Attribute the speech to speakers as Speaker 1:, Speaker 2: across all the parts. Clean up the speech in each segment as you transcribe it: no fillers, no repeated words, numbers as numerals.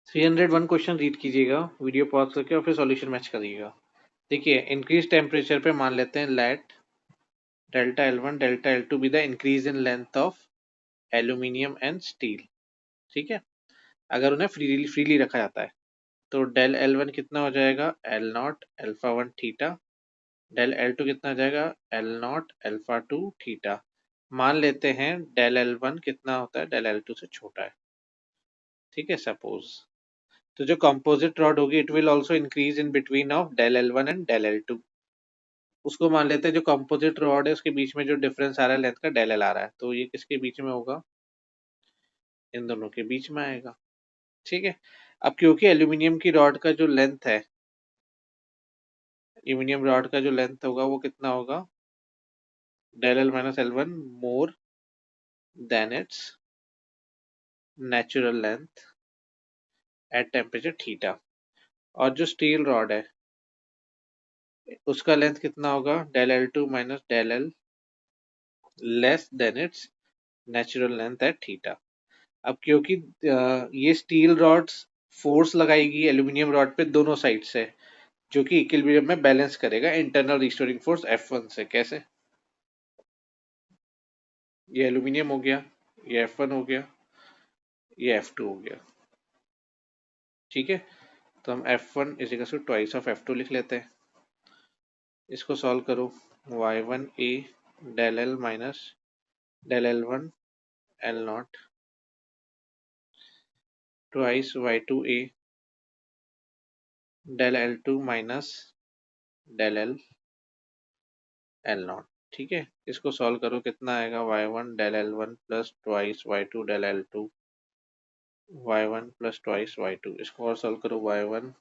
Speaker 1: 301 question read कीजिएगा video pause करके और फिर सॉल्यूशन मैच करिएगा। देखिए, इंक्रीज टेम्परेचर पे मान लेते हैं let delta L1 delta L2 be the increase in length of aluminium and steel. ठीक है, अगर उन्हें फ्रीली रखा जाता है तो डेल L1 कितना हो जाएगा L0 alpha 1 theta, del L2 कितना हो जाएगा L0 अल्फा 2 थीटा। मान लेते हैं डेल L1 कितना होता है डेल L2 से छोटा है। ठीक है, सपोज तो जो कंपोजिट रॉड होगी it will also increase in between of del L1 and del L2। उसको मान लेते हैं जो कंपोजिट रॉड है उसके बीच में जो डिफरेंस आ रहा है लेंथ का डेल L आ रहा है, तो ये किसके बीच में होगा, इन दोनों के बीच में आएगा। ठीक है, अब क्योंकि एल्यूमिनियम की रॉड का जो लेंथ है, एल्यूमिनियम रॉड का जो लेंथ होगा वो कितना होगा del L minus L1 more than its natural length at temperature theta. और जो स्टील रॉड है उसका लेंथ कितना होगा del L2 minus del L less than its natural length at theta. अब क्योंकि ये स्टील रॉड्स फोर्स लगाएगी एल्यूमिनियम रॉड पे दोनों साइड से, जो कि इक्विलिब्रियम में बैलेंस करेगा इंटरनल रिस्टोरिंग फोर्स F1 से। कैसे, ये एल्यूमिनियम हो गया, ये F1 हो गया, ये F2 हो गया। ठीक है, तो हम F1 is equal to twice of F2 लिख लेते हैं। इसको सॉल्व करो, y1a del L minus del L1 L0 twice y2a del L2 minus del L L0। ठीक है, इसको सॉल्व करो कितना आएगा y1 del L1 plus twice y2 del L2 y1 plus twice y2। इसको और सॉल्व करो y1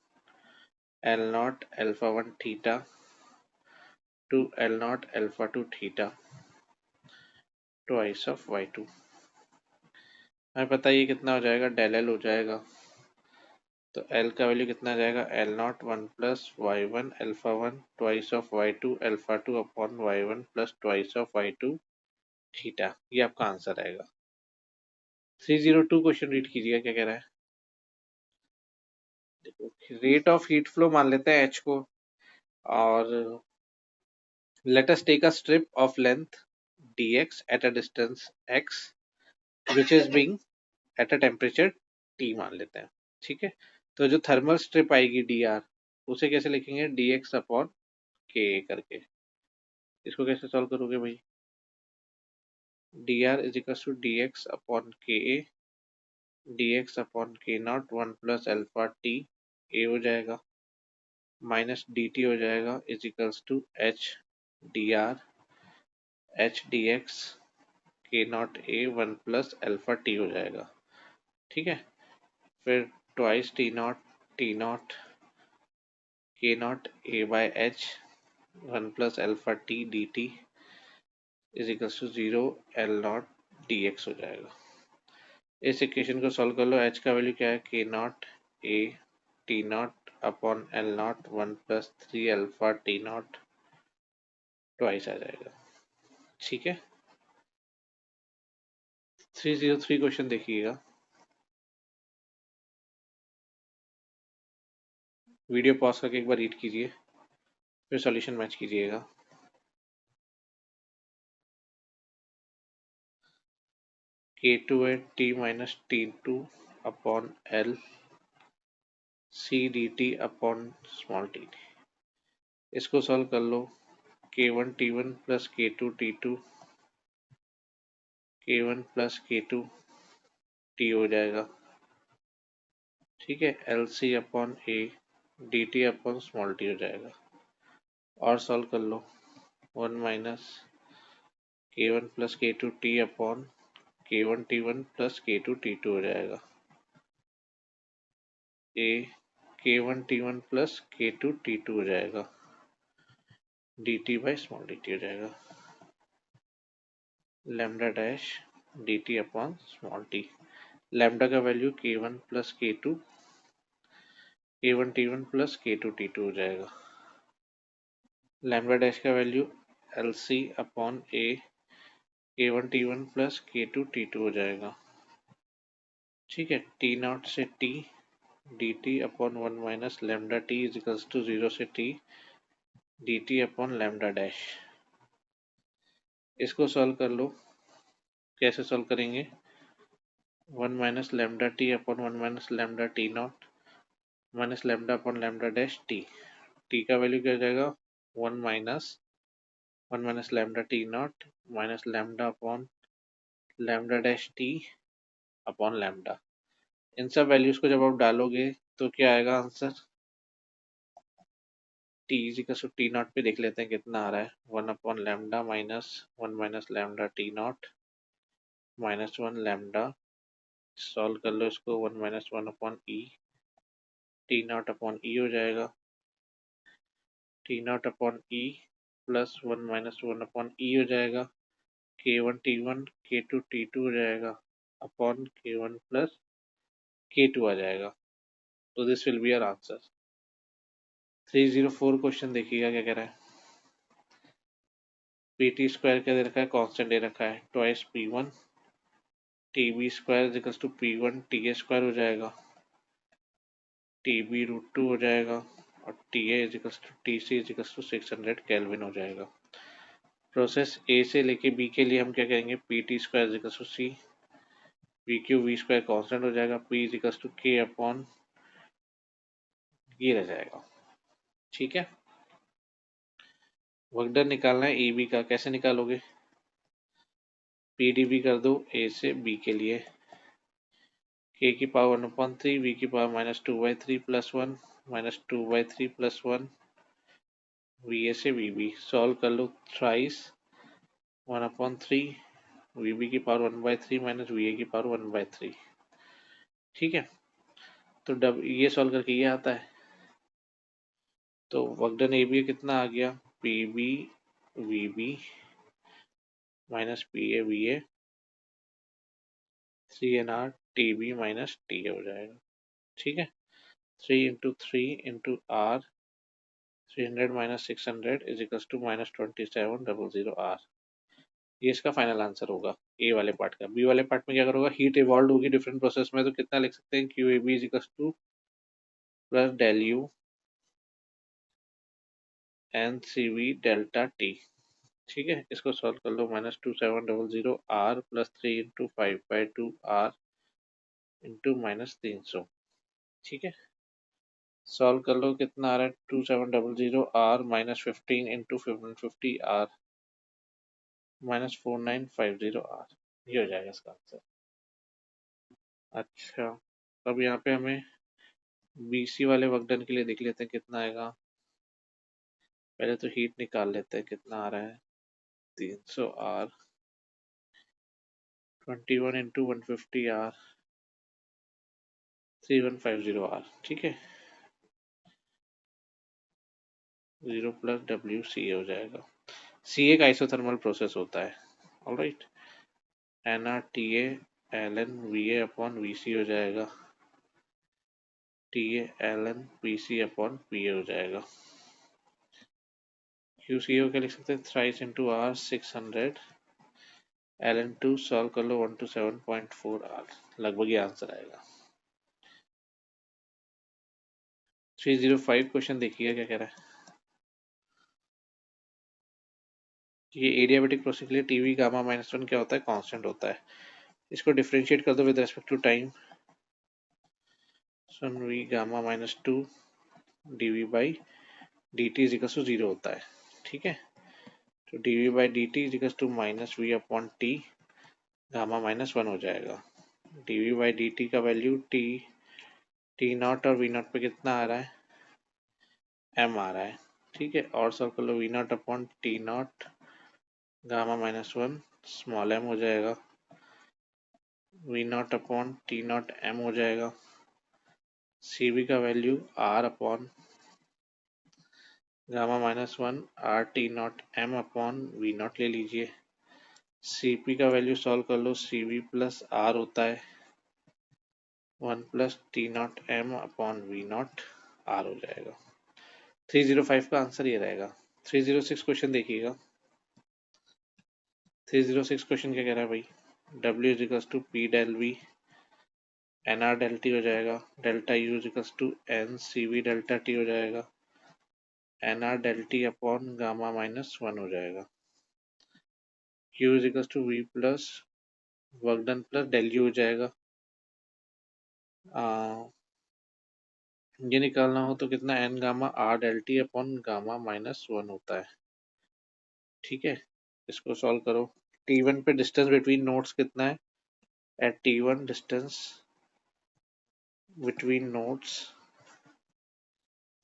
Speaker 1: L0 alpha 1 theta two L0 alpha 2 theta twice of y2। हमें पता है ये कितना हो जाएगा डेल L हो जाएगा, तो L का वैल्यू कितना आ जाएगा L0 1 plus y1 alpha 1 twice of y2 alpha 2 upon y1 plus twice of y2 theta. ये आपका आंसर आएगा। 302 क्वेश्चन रीड कीजिएगा क्या कह रहा है। रेट ऑफ हीट फ्लो मान लेते हैं h को, और let us take a strip of length dx at a distance x which is being at a temperature T मान लेते हैं। ठीक है, तो जो थर्मल स्ट्रिप आएगी dr उसे कैसे लिखेंगे dx अपॉन ka करके। इसको कैसे सॉल्व करोगे भाई, dr is equal to dx upon ka dx upon k naught 1 plus alpha T a हो जाएगा माइनस dt हो जाएगा is equals to h dr h dx k naught a 1 plus alpha T हो जाएगा। ठीक है, फिर twice T naught K naught A by H 1 plus alpha T D T is equals to 0 L naught D X हो जाएगा। इस equation को solve कर लो, एच का वैल्यू क्या है K naught A T naught upon L naught 1 plus 3 alpha T naught twice आ जाएगा। ठीक है, 303 क्वेश्चन देखिएगा, वीडियो पॉज करके एक बार रीड कीजिए फिर सॉल्यूशन मैच कीजिएगा। K2 है T minus T2 upon L C D T upon small T. इसको सॉल्व कर लो, K1 T1 plus K2 T2 K1 plus K2 T हो जाएगा। ठीक है, L C upon A D T upon small T हो जाएगा। और सॉल्व कर लो, 1 minus K1 plus K2 T upon K1 T1 plus K2 T2 हो जाएगा। ए K1 T1 plus K2 T2 हो जाएगा, D T by small D T हो जाएगा। Lambda dash D T upon small T, lambda का value K1 plus K2 K1 T1 plus K2 T2 हो जाएगा। Lambda dash का value L C upon A K1 T1 plus K2 T2 हो जाएगा। ठीक है, टी नॉट से T D T upon 1 minus lambda T is equals to 0 से T D T upon lambda dash. इसको सॉल्व कर लो। कैसे सॉल्व करेंगे? 1 minus lambda T upon 1 minus lambda T naught minus lambda upon lambda dash T. T का value क्या हो जाएगा? 1 minus lambda T naught minus lambda upon lambda dash T upon lambda. इन सब वैल्यूज को जब आप डालोगे तो क्या आएगा answer? T is equal to T naught पे देख लेते हैं कितना आ रहा है। 1 upon lambda minus 1 minus lambda T naught minus 1 lambda. Solve कर लो इसको। 1 minus 1 upon E T naught upon E हो जाएगा। T naught upon E plus 1 minus 1 upon E हो जाएगा। k1 t1 k2 t2 हो जाएगा अपॉन k1 प्लस k2 आ जाएगा। तो this will be our answer. 304 question देखिएगा क्या कह रहा है। पी टी स्क्वायर क्या दे रखा है? कांस्टेंट दे रखा है twice P one T B square equals to P one T A square हो जाएगा टी बी रूट टू हो जाएगा और T A equals to T C equals to 600 kelvin हो जाएगा। प्रोसेस ए से लेके बी के लिए हम क्या करेंगे? P T square equals to C P Q V square constant हो जाएगा P equals to K upon ये रह जाएगा। ठीक है। वर्क डन निकालना है ई बी का। कैसे निकालोगे? पी डी बी कर दो ए से बी के लिए। के की पावर 1/3 वी की power -2/3 plus 1 -2/3 plus 1 V A से वी बी। सॉल्व कर लो। थ्राइस 1/3 वी बी की पावर 1/3 माइनस वी ए की पावर 1/3। ठीक है। तो डब ये सॉल्व करके ये आता है। तो वर्क डन ए बी कितना आ गया? P B V B minus P A V A C N R T B minus T A हो जाएगा। ठीक है। 3 into 3 into R 300 minus 600 is equals to -2700 R. ये इसका फाइनल आंसर होगा ए वाले पार्ट का। बी वाले पार्ट में क्या करोगा? हीट इवॉल्व होगी डिफरेंट प्रोसेस में, तो कितना लिख सकते हैं? Q A B is equals to plus del U N C V delta T. ठीक है। इसको सॉल्व कर लो। -2700 R plus 3 into 5/2 R into -300। ठीक है। सॉल्व कर लो। कितना आ रहा है? 2700 आर -15 इंटू 150 आर -4950 आर। ये हो जाएगा इसका आंसर। अच्छा, अब यहाँ पे हमें बीसी वाले वर्कडन के लिए देख लेते हैं कितना आएगा। पहले तो हीट निकाल लेते हैं कितना आ रहा है। 300 आर 21 इंटू 150 आर 3150 आर। ठीक है। 0 प्लस डब्ल्यू सी हो जाएगा। सी एक आइसोथर्मल प्रोसेस होता है। Alright. N R T L N V A upon V C हो जाएगा। T L N P C upon P A हो जाएगा। क्यू सी ओ क्या लिख सकते हैं? Thrice into R 600 L N two. Solve कर लो। 127.4 आर। लगभग ये आंसर आएगा। 305 क्वेश्चन देखिए क्या कह रहा है। ये एडियाबेटिक प्रोसेस के लिए टीवी गामा -1 क्या होता है? कांस्टेंट होता है। इसको डिफरेंशिएट कर दो विद रेस्पेक्ट टू टाइम। सन V gamma -2 DV by D T is equal to 0 होता है। ठीक है। तो DV by D T is equal to minus V upon T gamma -1 हो जाएगा। डीवी बाई डी टी का वैल्यू टी नॉट और वी नॉट पे कितना आ रहा है? एम आ रहा है। ठीक है। और सॉल्व कर लो। V naught upon T naught gamma -1 small M हो जाएगा। V naught upon T naught M हो जाएगा। सी बी का value R upon gamma -1 R T naught M upon V naught ले लीजिए। सी पी का वैल्यू सॉल्व कर लो। सी वी प्लस आर होता है 1 plus T naught M upon V naught R हो जाएगा। 305 का आंसर ये रहेगा। 306 क्वेश्चन देखिएगा। 306 क्वेश्चन क्या कह रहा है भाई? W is equal to P del V N R del T हो जाएगा, delta U equals to N C V delta T हो जाएगा, N R del T upon gamma minus one हो जाएगा। Q equals to V plus work done plus del U हो जाएगा। ये निकालना हो तो कितना N gamma R del T upon gamma minus one होता है। ठीक है, इसको सॉल्व करो। T1 पे डिस्टेंस बिटवीन नोड्स कितना है? At T1 distance between nodes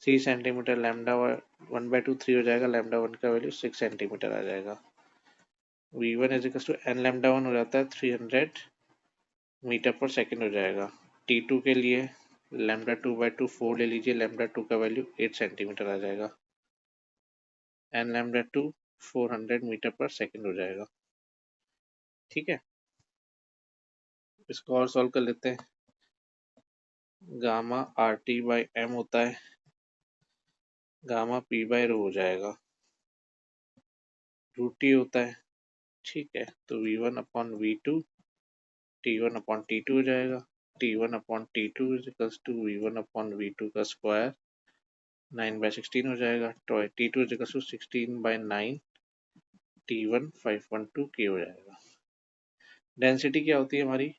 Speaker 1: 3 centimetre, lambda 1/2 3 हो जाएगा, लैम्डा 1 का वैल्यू 6 सेंटीमीटर आ जाएगा। V1 is equal to N lambda 1 हो जाता है 300 मीटर पर सेकेंड हो जाएगा। T2 के लिए लैम्डा 2/2 4 ले लीजिए, लैम्डा 2 का वैल्यू 8 सेंटीमीटर आ जाएगा। एन लैम्डा 2 400 मीटर पर सेकेंड हो जाएगा। ठीक है, इसको और सॉल्व कर लेते हैं। Gamma R T by M होता है, गामा पी बाई रो हो जाएगा, रूट टी होता है। ठीक है, तो V1 upon V2 T1 upon T2 हो जाएगा। T1 upon T2 is equals to V1 upon V2 का स्क्वायर 9/16 हो जाएगा। तो T2 is equals to 16/9, T1 512 K हो जाएगा। डेंसिटी क्या होती है हमारी?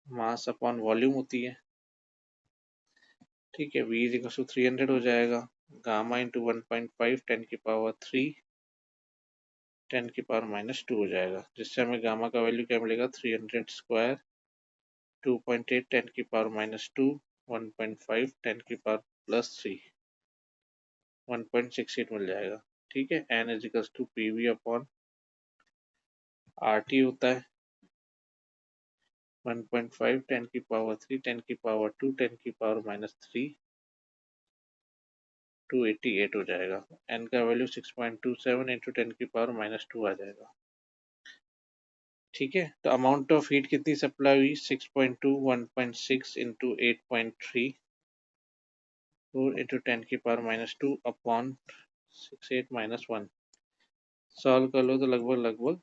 Speaker 1: मास अपॉन वॉल्यूम होती है। ठीक है, V इज इक्वल्स टू 300 हो जाएगा, गामा इंटू 1.5 10 की पावर 3 10 की पावर माइनस 2 हो जाएगा, जिससे हमें गामा का वैल्यू क्या मिलेगा? 300 स्क्वायर 2.8 10 की पावर माइनस 2 1.5 10 की पावर प्लस 3 1.68 मिल जाएगा। ठीक है, N is equals to P V upon R T होता है 1.5 10 की पावर 3 10 की पावर 2 10 की पावर माइनस 3 288 हो जाएगा। एन का वैल्यू 6.27 इंटू 10 की पावर माइनस 2 आ जाएगा। ठीक है, तो अमाउंट ऑफ हीट कितनी सप्लाई हुई? 6.2 1.6 इंटू 8.3 4 इंटू 10 की power minus 2 upon 68 minus 1। Solve कर लो तो लगभग लगभग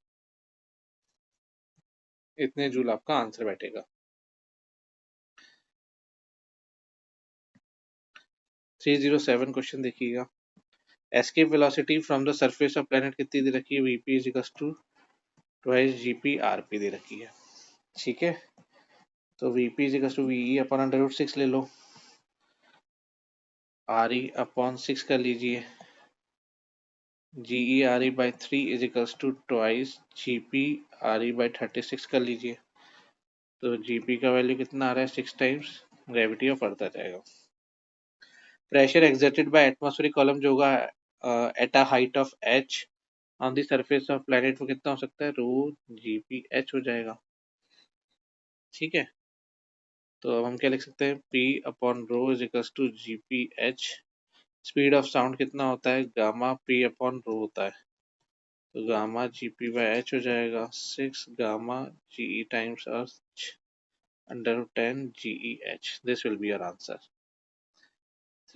Speaker 1: इतने जूल आपका आंसर बैठेगा। 307 क्वेश्चन देखिएगा। Escape velocity from the surface of planet कितनी दे रखी है? VP is equals to twice GP RP दे रखी है। ठीक है, तो VP is equals to VE upon under root 6 ले लो, आर ई अपॉन 6 कर लीजिए, GE R E by 3 is equals to twice GP R E by 36 कर लीजिए। तो जीपी का वैल्यू कितना आ रहा है? 6 टाइम्स ग्रेविटी ऑफ अर्थ आ जाएगा। Pressure exerted by atmospheric column जो होगा at a height of h on the surface of planet, वो कितना हो सकता है? रो जी पी एच हो जाएगा। ठीक है, तो अब हम क्या लिख सकते हैं? P upon rho is equals to G P H. Speed of sound कितना होता है? गामा P अपॉन रो होता है, तो gamma G P by H हो जाएगा 6 gamma G E times earth under 10 G E H. This will be your answer.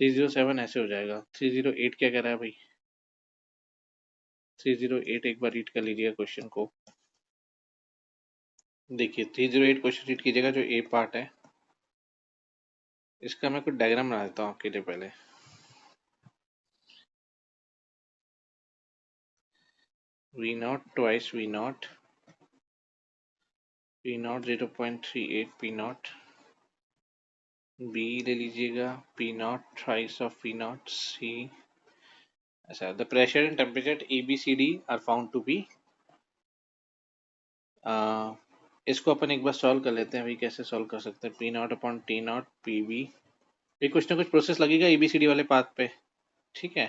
Speaker 1: 307 ऐसे हो जाएगा। 308 क्या कह रहा है भाई? 308 एक बार रीड कर लीजिएगा क्वेश्चन को। देखिए 308 क्वेश्चन रीड कीजिएगा, जो ए पार्ट है इसका मैं कुछ डायग्राम बना देता हूँ आपके लिए पहले। V naught twice V naught P naught 0.38 P naught, B ले लीजिएगा P naught twice of P naught, C ऐसा। The pressure and temperature A B C D are found to be. इसको अपन एक बार सॉल्व कर लेते हैं भाई। कैसे सॉल्व कर सकते हैं? P naught upon T naught P B, ये कुछ ना कुछ प्रोसेस लगेगा ए बी सी डी वाले पाथ पे। ठीक है,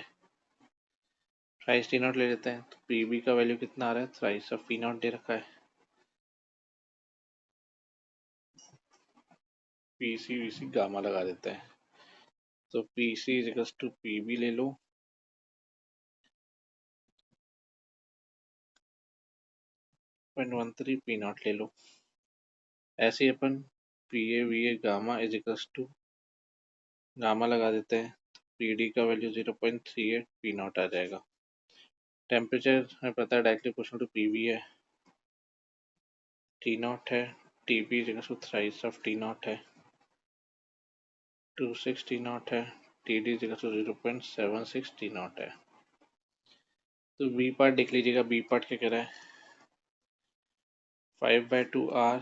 Speaker 1: थ्राइस टी नॉट ले लेते हैं, तो पी बी का वैल्यू कितना आ रहा है? थ्राइस ऑफ पी नॉट दे रखा है। P C V C gamma लगा देते हैं, तो P C is equals to P B ले लो 0.13 पी नॉट ले लो। ऐसे ही अपन P A V A gamma is equals to gamma लगा देते हैं, तो पी डी का वैल्यू 0.38 पी नॉट आ जाएगा। टेम्परेचर हमें पता है directly proportional to P V है, टी नॉट है TP is equal to thrice of T naught है, 26 T naught है, TD is equal to 0.76 T naught है। तो बी पार्ट देख लीजिएगा, बी पार्ट क्या कह रहा है, 5/2R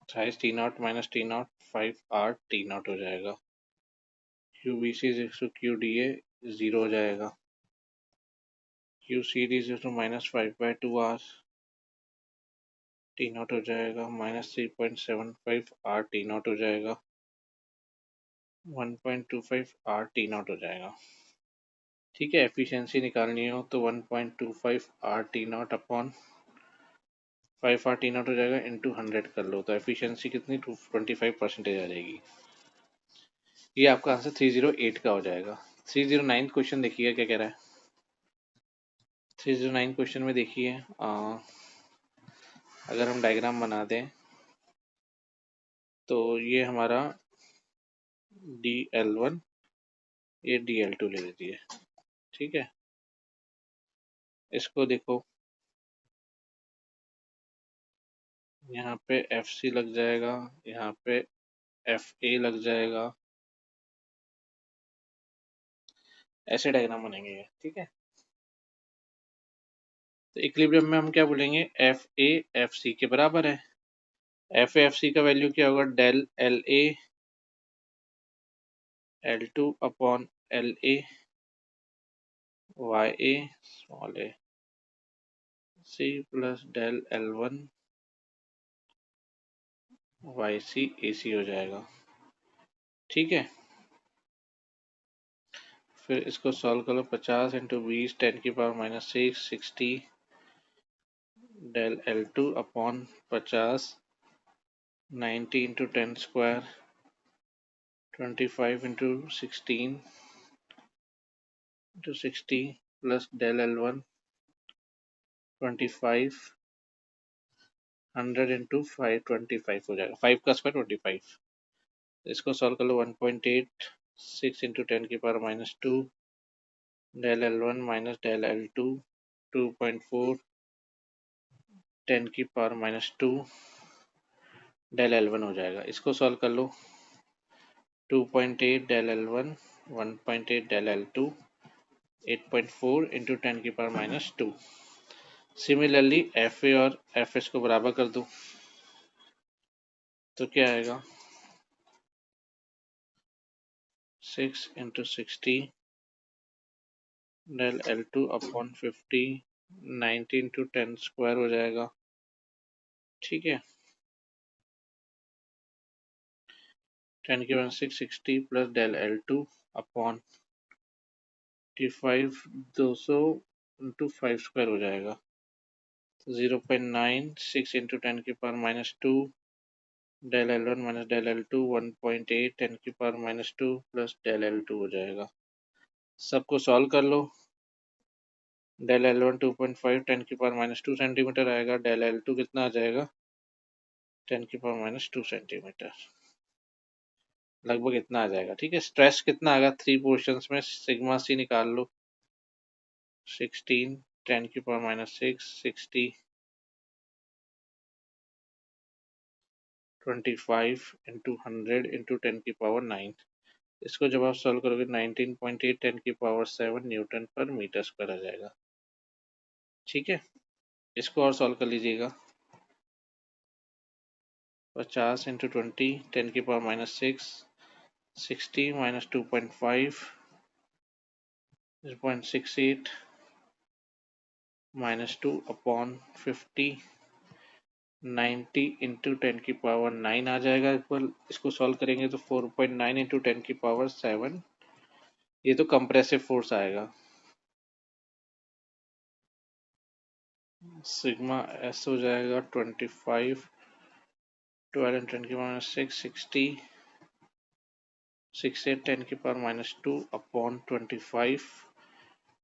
Speaker 1: thrice T naught minus T naught 5R T naught हो जाएगा। QBC is equal to QDA 0 हो जाएगा। QCD is equal to minus 5/2R T naught हो जाएगा, माइनस 3.75 R T naught हो जाएगा, 1.25 R T naught हो जाएगा। ठीक है, एफिशिएंसी निकालनी हो तो 1.25 R T naught upon 5 R T naught हो जाएगा, इंटू 100 कर लो तो एफिशिएंसी कितनी 25% आ जाएगी। ये आपका आंसर 308 का हो जाएगा। 309 क्वेश्चन देखिएगा क्या कह रहा है। 309 क्वेश्चन में देखिए, अगर हम डायग्राम बना दें तो ये हमारा DL1, ये DL2 ले लेती है। ठीक है, इसको देखो, यहाँ पे FC लग जाएगा, यहाँ पे FA लग जाएगा, ऐसे डायग्राम बनेंगे ये। ठीक है, तो इक्विलिब्रियम में हम क्या बोलेंगे, FA FC के बराबर है। FA FC का वैल्यू क्या होगा, del LA L2 upon LA YA small a C plus del L1 YC AC हो जाएगा। ठीक है, फिर इसको सॉल्व करो, 50 into 20 10⁻⁻6 60 del L2 upon 50 90 into 10 square 25 into 16 into 60 plus del L1 25 100 into 5 25 हो जाएगा, 5 का स्क्वायर 25। इसको सॉल्व कर लो, 1.8 6 into 10⁻⁻2 del L1 minus del L2 2.4 10⁻⁻2 del L1 हो जाएगा। इसको सॉल्व कर लो, 2.8 del L1 1.8 del L2 8.4 into 10⁻⁻2। Similarly FA और FS को बराबर कर दो तो क्या आएगा, 6 into 60 del L2 upon 50 90 into 10 square हो जाएगा। ठीक है, 10⁻⁶ 60 plus del L2 upon 25 200 into 5 square हो जाएगा, 0.96 into 10⁻⁻2 del L1 minus del L2 1.8 10⁻⁻2 plus del L2 हो जाएगा। सबको सॉल्व कर लो, डेल L1 2.5 10⁻⁻2 सेंटीमीटर आएगा, डेल L2 कितना आ जाएगा 10⁻⁻2 सेंटीमीटर, लगभग इतना आ जाएगा। ठीक है, स्ट्रेस कितना आएगा 3 पोर्शंस में, सिग्मा सी निकाल लो, 16 10⁻⁻6 60 25 इंटू 100 इंटू 10⁻⁹। इसको जब आप सॉल्व करोगे 19.8 10⁻⁷ न्यूटन पर मीटर स्क्वायर आ जाएगा। ठीक है, इसको और सॉल्व कर लीजिएगा, 50 into 20 10⁻⁻6 60 minus 2.5 0.68 minus 2 upon 50 90 into 10⁻⁹ आ जाएगा। इसको सॉल्व करेंगे तो 4.9 इंटू 10⁻⁷, ये तो कंप्रेसिव फोर्स आएगा। सिग्मा एस हो जाएगा 25 12 इंटू 10⁻⁶ 60 68 10⁻⁻2 अपॉन 25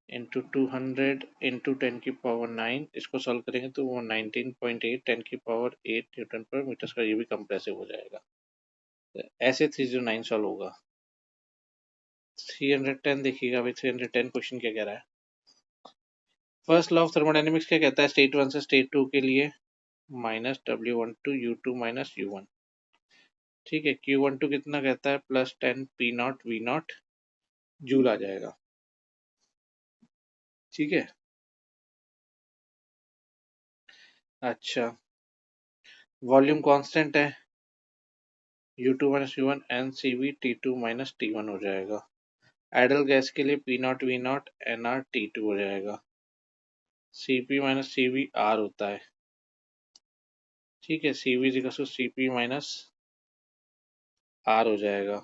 Speaker 1: इंटू 200 इंटू 10⁻⁹। इसको सॉल्व करेंगे तो वो 19.8 10⁻⁸ न्यूटन पर मीटर स्क्वायर, ये भी कंप्रेसिव हो जाएगा। तो ऐसे 309 सॉल्व होगा। 310 देखिएगा भाई, 310 क्वेश्चन क्या कह रहा है। फर्स्ट लॉ ऑफ थर्मोडायनेमिक्स क्या कहता है स्टेट 1 से स्टेट 2 के लिए? Minus W12 U2 minus U1। ठीक है, Q12 कितना कहता है? +10 P0 V0 जूल आ जाएगा। ठीक है, अच्छा, वॉल्यूम कांस्टेंट है U2 minus U1 NCV T2 minus T1 हो जाएगा। आइडल गैस के लिए P0 V0 NR T2 हो जाएगा। CP माइनस CV R होता है। ठीक है, CV equal to CP minus R हो जाएगा।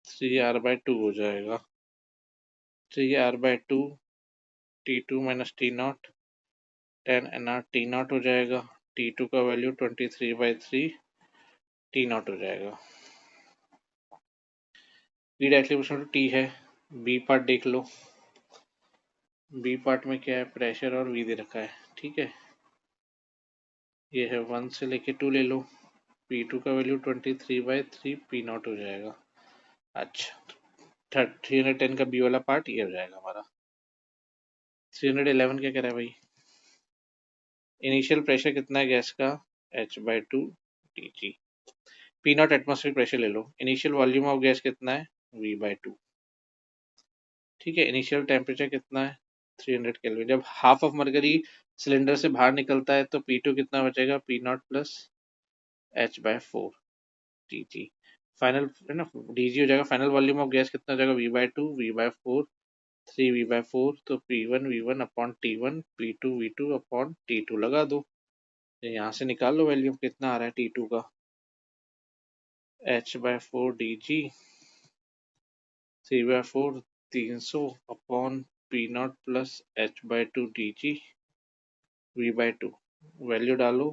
Speaker 1: 3R/2 हो जाएगा। 3R/2 T2 minus T0 10 NR T0 हो जाएगा। T2 का वैल्यू 23/3 T0 हो जाएगा। P डायरेक्टली T है। बी पार्ट देख लो। बी पार्ट में क्या है? प्रेशर और V दे रखा है। ठीक है, ये है 1 से लेके 2 ले लो। P2 का वैल्यू 23/3 P0 हो जाएगा। अच्छा, 310 का बी वाला पार्ट ये हो जाएगा हमारा। 311 क्या कह रहा है भाई? इनिशियल प्रेशर कितना है गैस का? H/2 Tg। P0 atmospheric pressure ले लो। इनिशियल वॉल्यूम ऑफ गैस कितना है? V/2। ठीक है, इनिशियल टेम्परेचर कितना है? 300 केल्विन। जब हाफ ऑफ मरकरी सिलेंडर से बाहर निकलता है तो P2 कितना बचेगा? P0 plus H/4 Tg। Final है ना, Dg हो जाएगा। फाइनल वॉल्यूम ऑफ गैस कितना हो जाएगा? V/2 V/4 3V/4, तो P1 V1 upon T1 P2 V2 upon T2 लगा दो। यहाँ से निकाल लो वैल्यूम कितना आ रहा है T2 का। H/4 Dg 3/4 300 upon P0 plus H/2 Dg V/2। Value डालो,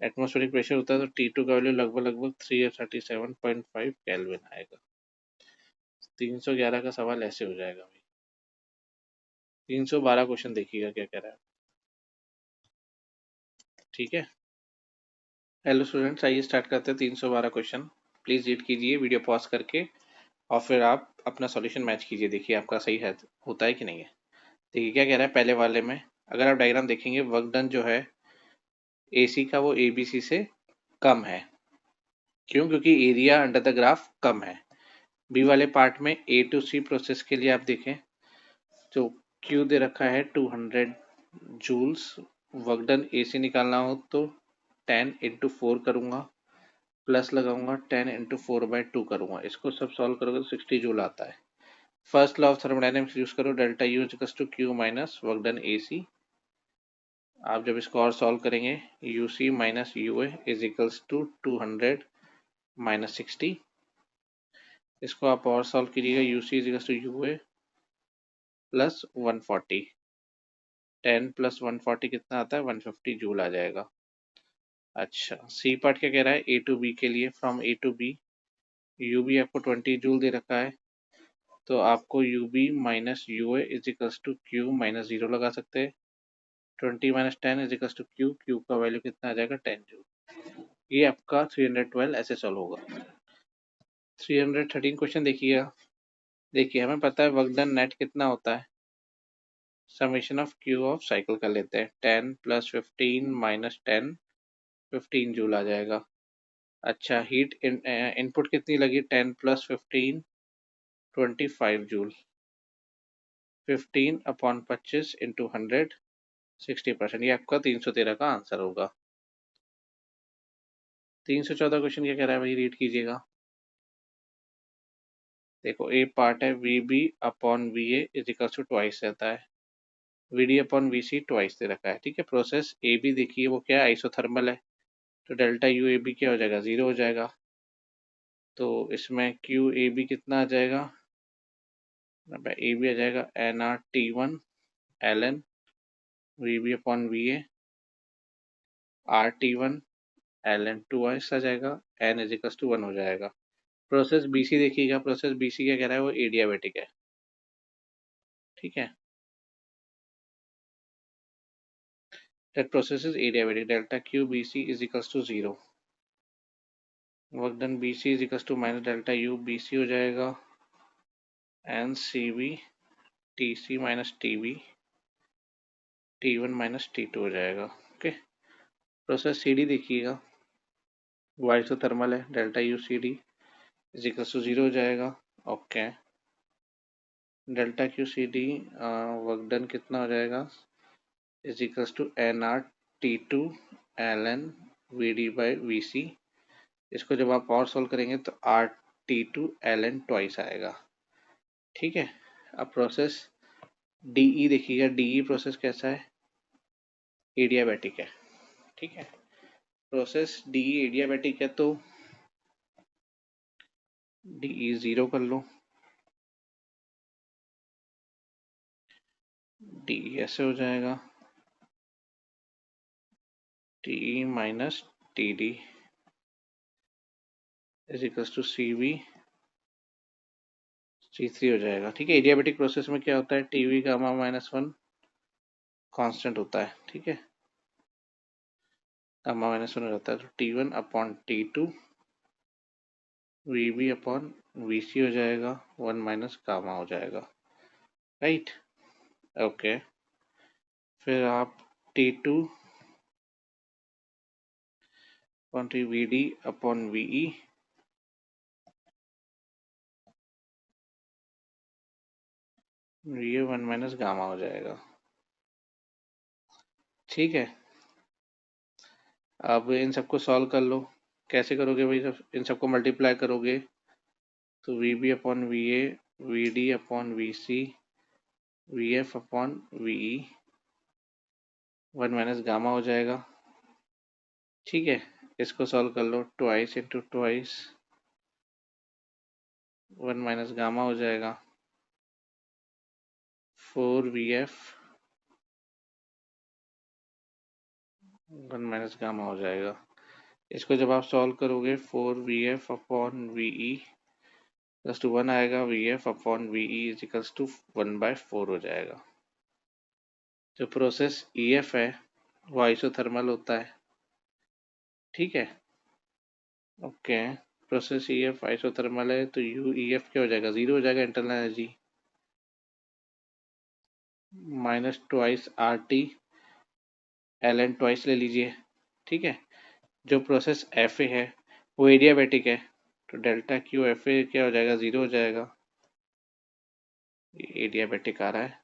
Speaker 1: एटमॉस्फेरिक प्रेशर होता है तो T2 का वैल्यू लगभग 337.5 केल्विन आएगा। 311 का सवाल ऐसे हो जाएगा भाई। 312 क्वेश्चन देखिएगा क्या कह रहा है। ठीक है, हेलो स्टूडेंट्स, आइए स्टार्ट करते हैं 312 क्वेश्चन। प्लीज़ रीड कीजिए वीडियो पॉज करके और फिर आप अपना सॉल्यूशन मैच कीजिए। देखिए आपका सही है, होता है कि नहीं है। देखिए क्या कह रहा है पहले वाले में। अगर आप डायग्राम देखेंगे, वर्क डन जो है AC का वो ABC से कम है। क्यों? क्योंकि एरिया अंडर द ग्राफ कम है। बी वाले पार्ट में A to C प्रोसेस के लिए आप देखें तो Q दे रखा है 200 जूल्स। वर्क डन AC निकालना हो तो 10 इंटू 4 करूँगा, प्लस लगाऊंगा 10 इंटू 4/2 करूँगा। इसको सब सॉल्व करोगे तो 60 जूल आता है। First law of thermodynamics use करो, delta U equals to Q minus work done AC। आप जब इसको और सॉल्व करेंगे, UC minus UA is equals to 200 minus 60। इसको आप और सॉल्व कीजिएगा, UC is equals to UA plus 140। 10 plus 140 कितना आता है? 150 जूल आ जाएगा। अच्छा, सी पार्ट क्या कह रहा है? A टू B के लिए, from A to B UB आपको 20 जूल दे रखा है, तो आपको UB minus UA is equals to Q minus 0 लगा सकते हैं। 20 minus 10 is equals to Q। Q का वैल्यू कितना आ जाएगा? 10 जूल। ये आपका 312 ऐसे सॉल्व होगा। 313 क्वेश्चन देखिएगा। देखिए हमें पता है वर्क डन नेट कितना होता है, summation of Q of cycle कर लेते हैं। 10 प्लस 15 माइनस 10 15 जूल आ जाएगा। अच्छा, हीट इनपुट कितनी लगी? 10 प्लस 15 25 जूल। 15 upon 25 into 100 60%। ये आपका 313 का आंसर होगा। 314 क्वेश्चन क्या कह रहा है भाई? रीड कीजिएगा। देखो, ए पार्ट है VB upon VA is equal to twice रहता है। VD अपॉन VC ट्वाइस दे रखा है। ठीक है, प्रोसेस AB देखिए वो क्या है? आइसोथर्मल है, तो डेल्टा UAB क्या हो जाएगा? 0 हो जाएगा। तो इसमें QAB कितना आ जाएगा? AB आ जाएगा NRT1 ln VB upon VA RT1 ln 2 आ जाएगा। N इज इक्वल टू 1 हो जाएगा। प्रोसेस BC देखिएगा। प्रोसेस BC क्या कह रहा है? वो एडियाबेटिक है। ठीक है, that process is adiabatic। delta Q BC is equals to 0। Work done BC is equals to minus delta U BC हो जाएगा। N C V T C minus T V T one minus T two हो जाएगा। Okay, process C D देखिएगा, वो isothermal है, delta U C D is equal to 0 हो जाएगा। Okay, delta Q C D work done कितना हो जाएगा, is equal to N R T two L N V D by V C. इसको जब आप और सोल्व करेंगे तो R T two L N twice आएगा। ठीक है, अब प्रोसेस डीई देखिएगा, डीई प्रोसेस कैसा है, एडियाबैटिक है। ठीक है, प्रोसेस डीई एडियाबैटिक है तो डीई 0 कर लो, डीई ऐसे हो जाएगा, T minus T D is equal to C V C3 हो जाएगा। ठीक है, एडियाबेटिक प्रोसेस में क्या होता है, TV gamma minus one constant होता है। ठीक है, गामा माइनस वन हो जाता है तो T1 upon T2 VB upon VC हो जाएगा, वन माइनस गामा हो जाएगा। राइट, ओके, फिर आप T2 upon VD upon VE ये वन माइनस गामा हो जाएगा। ठीक है, अब इन सबको सॉल्व कर लो। कैसे करोगे भाई, इन सबको मल्टीप्लाई करोगे तो VB upon VA VD upon VC VF upon VE one minus gamma हो जाएगा। ठीक है, इसको सॉल्व कर लो, twice into twice one minus gamma हो जाएगा, 4VF वन माइनस गामा हो जाएगा। इसको जब आप सॉल्व करोगे 4VF upon VE plus two one आएगा, VF upon VE is equals to 1/4 हो जाएगा। जो प्रोसेस EF है वो आइसोथर्मल होता है। ठीक है, ओके, प्रोसेस EF आइसोथर्मल है तो UEF क्या हो जाएगा, 0 हो जाएगा internal energy, minus twice RT L N twice ले लीजिए। ठीक है, जो प्रोसेस एफ ए है वो एडियाबैटिक है तो डेल्टा क्यू एफ ए क्या हो जाएगा, 0 हो जाएगा। एडियाबैटिक आ रहा है,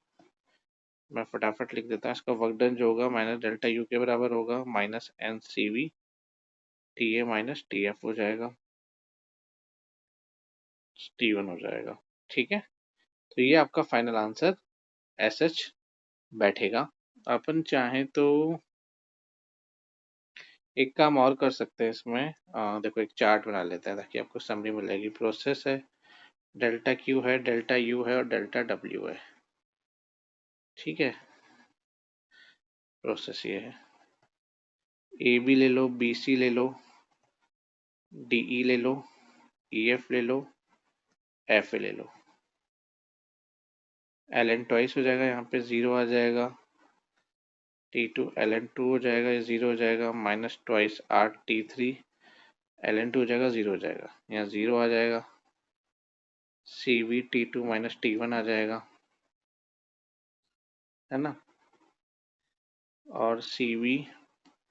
Speaker 1: मैं फटाफट लिख देता हूँ। इसका वर्क डन जो होगा माइनस डेल्टा यू के बराबर होगा, minus N C V T A minus T F हो जाएगा, टी वन हो जाएगा। ठीक है, तो ये आपका फाइनल आंसर एस एच बैठेगा। अपन चाहें तो एक काम और कर सकते हैं इसमें, देखो एक चार्ट बना लेते हैं ताकि आपको समरी मिलेगी। प्रोसेस है, डेल्टा क्यू है, डेल्टा यू है और डेल्टा डब्ल्यू है। ठीक है, प्रोसेस ये है, ए बी ले लो, बी सी ले लो, डी ई ले लो, ई एफ ले लो, एफ ए ले लो। एल एन ट्वाइस हो जाएगा, यहाँ पे 0 आ जाएगा, T two L N two हो जाएगा, ये 0 हो जाएगा, minus twice R T three L N two हो जाएगा, 0 हो जाएगा, यहाँ 0 आ जाएगा, C V T two minus T one आ जाएगा, है ना, और C V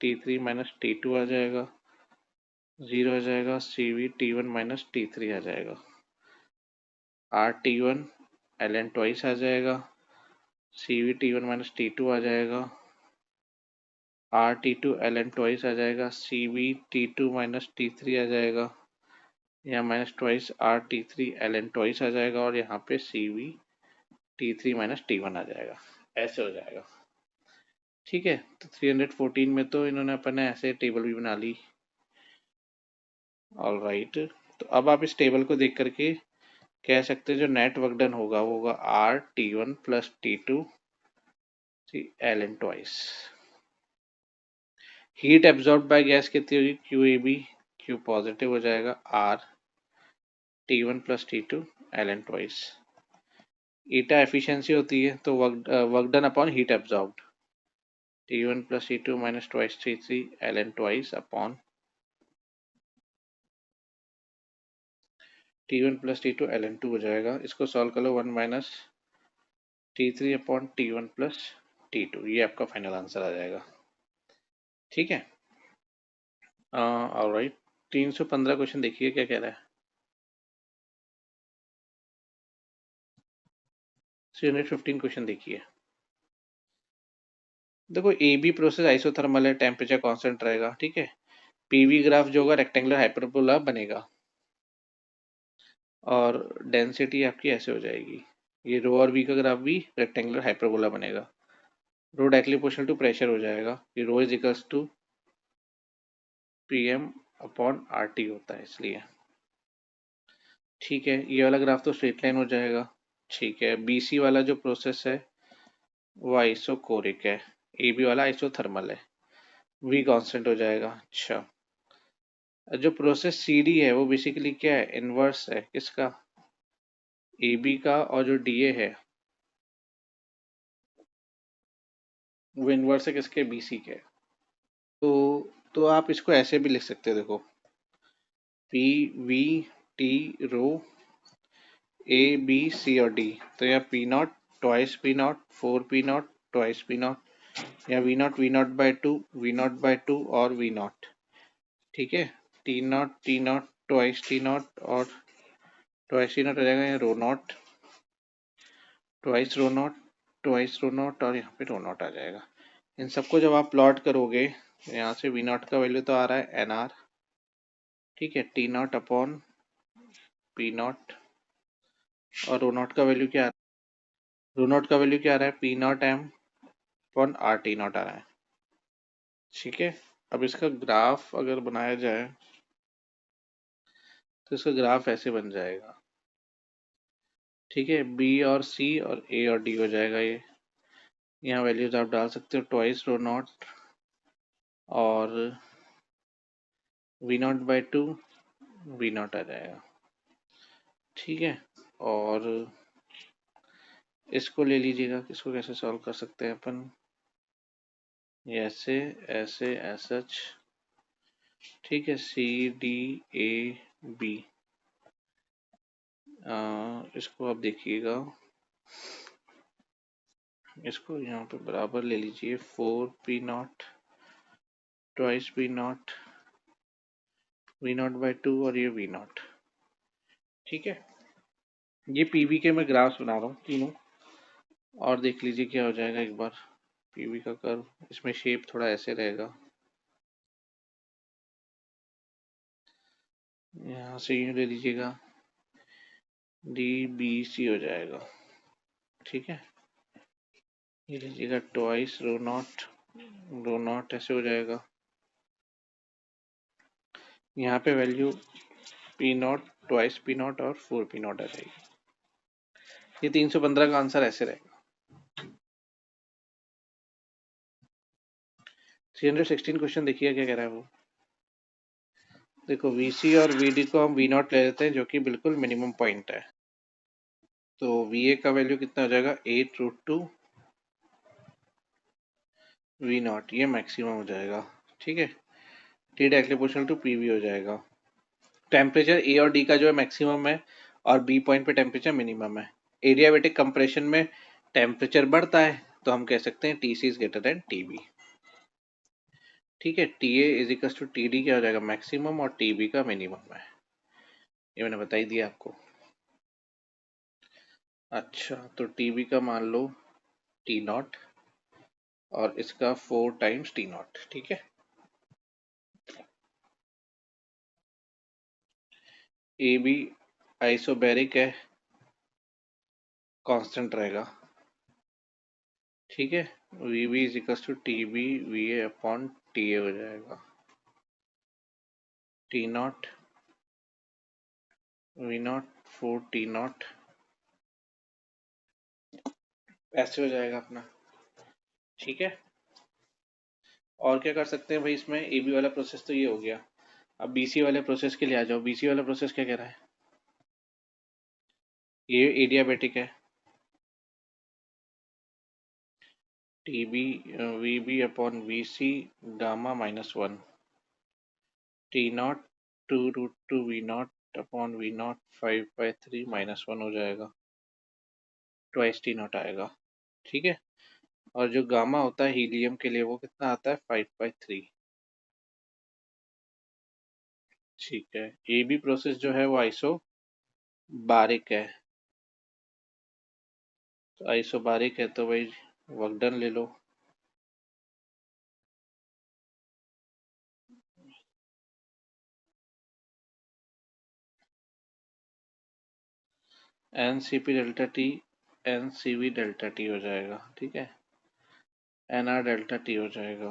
Speaker 1: T three minus T two आ जाएगा, 0 आ जाएगा, C V T one minus T three आ जाएगा, R T one L N twice आ जाएगा, C V T one minus T two आ जाएगा, R T two L N twice आ जाएगा, C V T two minus T three आ जाएगा, यहाँ minus twice R T three L N twice आ जाएगा, और यहाँ पे C V T three minus T one आ जाएगा। ऐसे हो जाएगा। ठीक है, तो 314 में तो इन्होंने अपने ऐसे टेबल भी बना ली। ऑल राइट, तो अब आप इस टेबल को देख करके कह सकते हैं जो नेट वर्क डन होगा वो होगा R T one plus T two L N twice. Heat absorb by gas कितनी होगी, Q A B, Q positive हो जाएगा, R T one plus T two L N twice. Eta efficiency होती है तो work done upon heat absorbed, T one plus T two minus twice T three L N twice upon T1 plus T2 ln2 हो जाएगा। इसको solve कर लो, 1 minus T3 upon T1 plus T2, ये आपका फाइनल आंसर आ जाएगा। ठीक है, ऑलराइट। 315 क्वेश्चन देखिए क्या कह रहा है। 315 क्वेश्चन देखिए। देखो, ए बी प्रोसेस आइसोथर्मल है, टेम्परेचर कांस्टेंट रहेगा। ठीक है, पीवी ग्राफ जो होगा रेक्टेंगुलर हाइपरबोला बनेगा और डेंसिटी आपकी ऐसे हो जाएगी। ये रो और वी का ग्राफ भी रेक्टेंगुलर हाइपरबोला बनेगा। Rho directly proportional to pressure हो जाएगा। ये rho is equals to P M upon R T होता है इसलिए। ठीक है, ये वाला ग्राफ तो स्ट्रेट लाइन हो जाएगा। ठीक है, बी सी वाला जो प्रोसेस है वो आइसोकोरिक है, ए बी वाला आइसोथर्मल है, वी कांस्टेंट हो जाएगा। अच्छा, जो प्रोसेस सी डी है वो बेसिकली क्या है, इनवर्स है किसका, ए बी का, और जो डी ए है वो इनवर्स है किसके, बी सी के। तो आप इसको ऐसे भी लिख सकते हो, देखो, P V T rho A B C और डी। तो यहाँ P naught twice P naught, four P naught twice P naught, या V naught by two, V naught by two और वी नॉट। ठीक है, T naught twice T naught और twice T naught हो जाएगा, यहाँ rho naught twice rho naught twice rho naught और यहाँ पे रो नॉट आ जाएगा। इन सबको जब आप प्लॉट करोगे, यहाँ से वी नॉट का वैल्यू तो आ रहा है एन आर। ठीक है, T naught upon P naught, और रो नॉट का वैल्यू क्या, रो नॉट का वैल्यू क्या आ रहा है, P naught M upon R T naught आ रहा है। ठीक है, अब इसका ग्राफ अगर बनाया जाए तो इसका ग्राफ ऐसे बन जाएगा। ठीक है, बी और सी और ए और डी हो जाएगा ये। यहाँ वैल्यूज आप डाल सकते हो, ट्वाइस रो नॉट और V naught by two V naught आ जाएगा। ठीक है, और इसको ले लीजिएगा, इसको कैसे सॉल्व कर सकते हैं अपन, ऐसे ऐसे एच। ठीक है, सी डी ए बी, इसको आप देखिएगा, इसको यहाँ पे बराबर ले लीजिए, four P naught twice P naught V naught by two और ये वी नॉट। ठीक है, ये पीवी के मैं ग्राफ्स बना रहा हूँ तीनों, और देख लीजिए क्या हो जाएगा एक बार। पीवी का कर्व, इसमें शेप थोड़ा ऐसे रहेगा, यहाँ से यूँ ले लीजिएगा, डी बी सी हो जाएगा। ठीक है, ये लीजिएगा ट्वाइस रो नॉट ऐसे हो जाएगा। यहाँ पे value P naught twice P naught और फोर पी नॉट आ जाएगी। ये 315 का आंसर ऐसे रहेगा। 316 क्वेश्चन देखिए क्या कह रहा है वो। देखो, वीसी और वीडी को हम वी नॉट ले लेते हैं जो कि बिल्कुल मिनिमम पॉइंट है। तो वी ए का वैल्यू कितना हो जाएगा, 8 रूट 2 वी नॉट, ये मैक्सिमम हो जाएगा। ठीक है, T directly proportional to P V हो जाएगा। टेम्परेचर ए और डी का जो है मैक्सिमम है और बी पॉइंट पे टेम्परेचर मिनिमम है। एडियाबेटिक कंप्रेशन में टेम्परेचर बढ़ता है तो हम कह सकते हैं T C is greater than T B. ठीक है, T A is equal to T D क्या हो जाएगा, मैक्सिमम, और टी बी का मिनिमम है। ये मैंने बता ही दिया आपको। अच्छा, तो टी बी का मान लो टी नॉट और इसका 4 टाइम्स टी नॉट। ठीक है, ए बी आइसोबैरिक है, कांस्टेंट रहेगा। ठीक है, V B is equal to T B V A upon T A हो जाएगा। T naught V naught four T naught ऐसे हो जाएगा अपना। ठीक है, और क्या कर सकते हैं भाई, इसमें ए बी वाला प्रोसेस तो ये हो गया। अब बीसी वाले प्रोसेस के लिए आ जाओ। बीसी वाला प्रोसेस क्या कह रहा है, ये एडियाबेटिक है, T B V B upon V C gamma -1, T naught 2 root 2 V naught upon V naught 5/3 -1 हो जाएगा, ट्वाइस टी नॉट आएगा। ठीक है, और जो गामा होता है हीलियम के लिए वो कितना आता है 5/3। ठीक है, ए बी प्रोसेस जो है वो आइसो बारिक है, तो आइसो बारिक है तो भाई वर्क डन ले लो। N C P delta T N C V delta T हो जाएगा। ठीक है, एन आर डेल्टा टी हो जाएगा,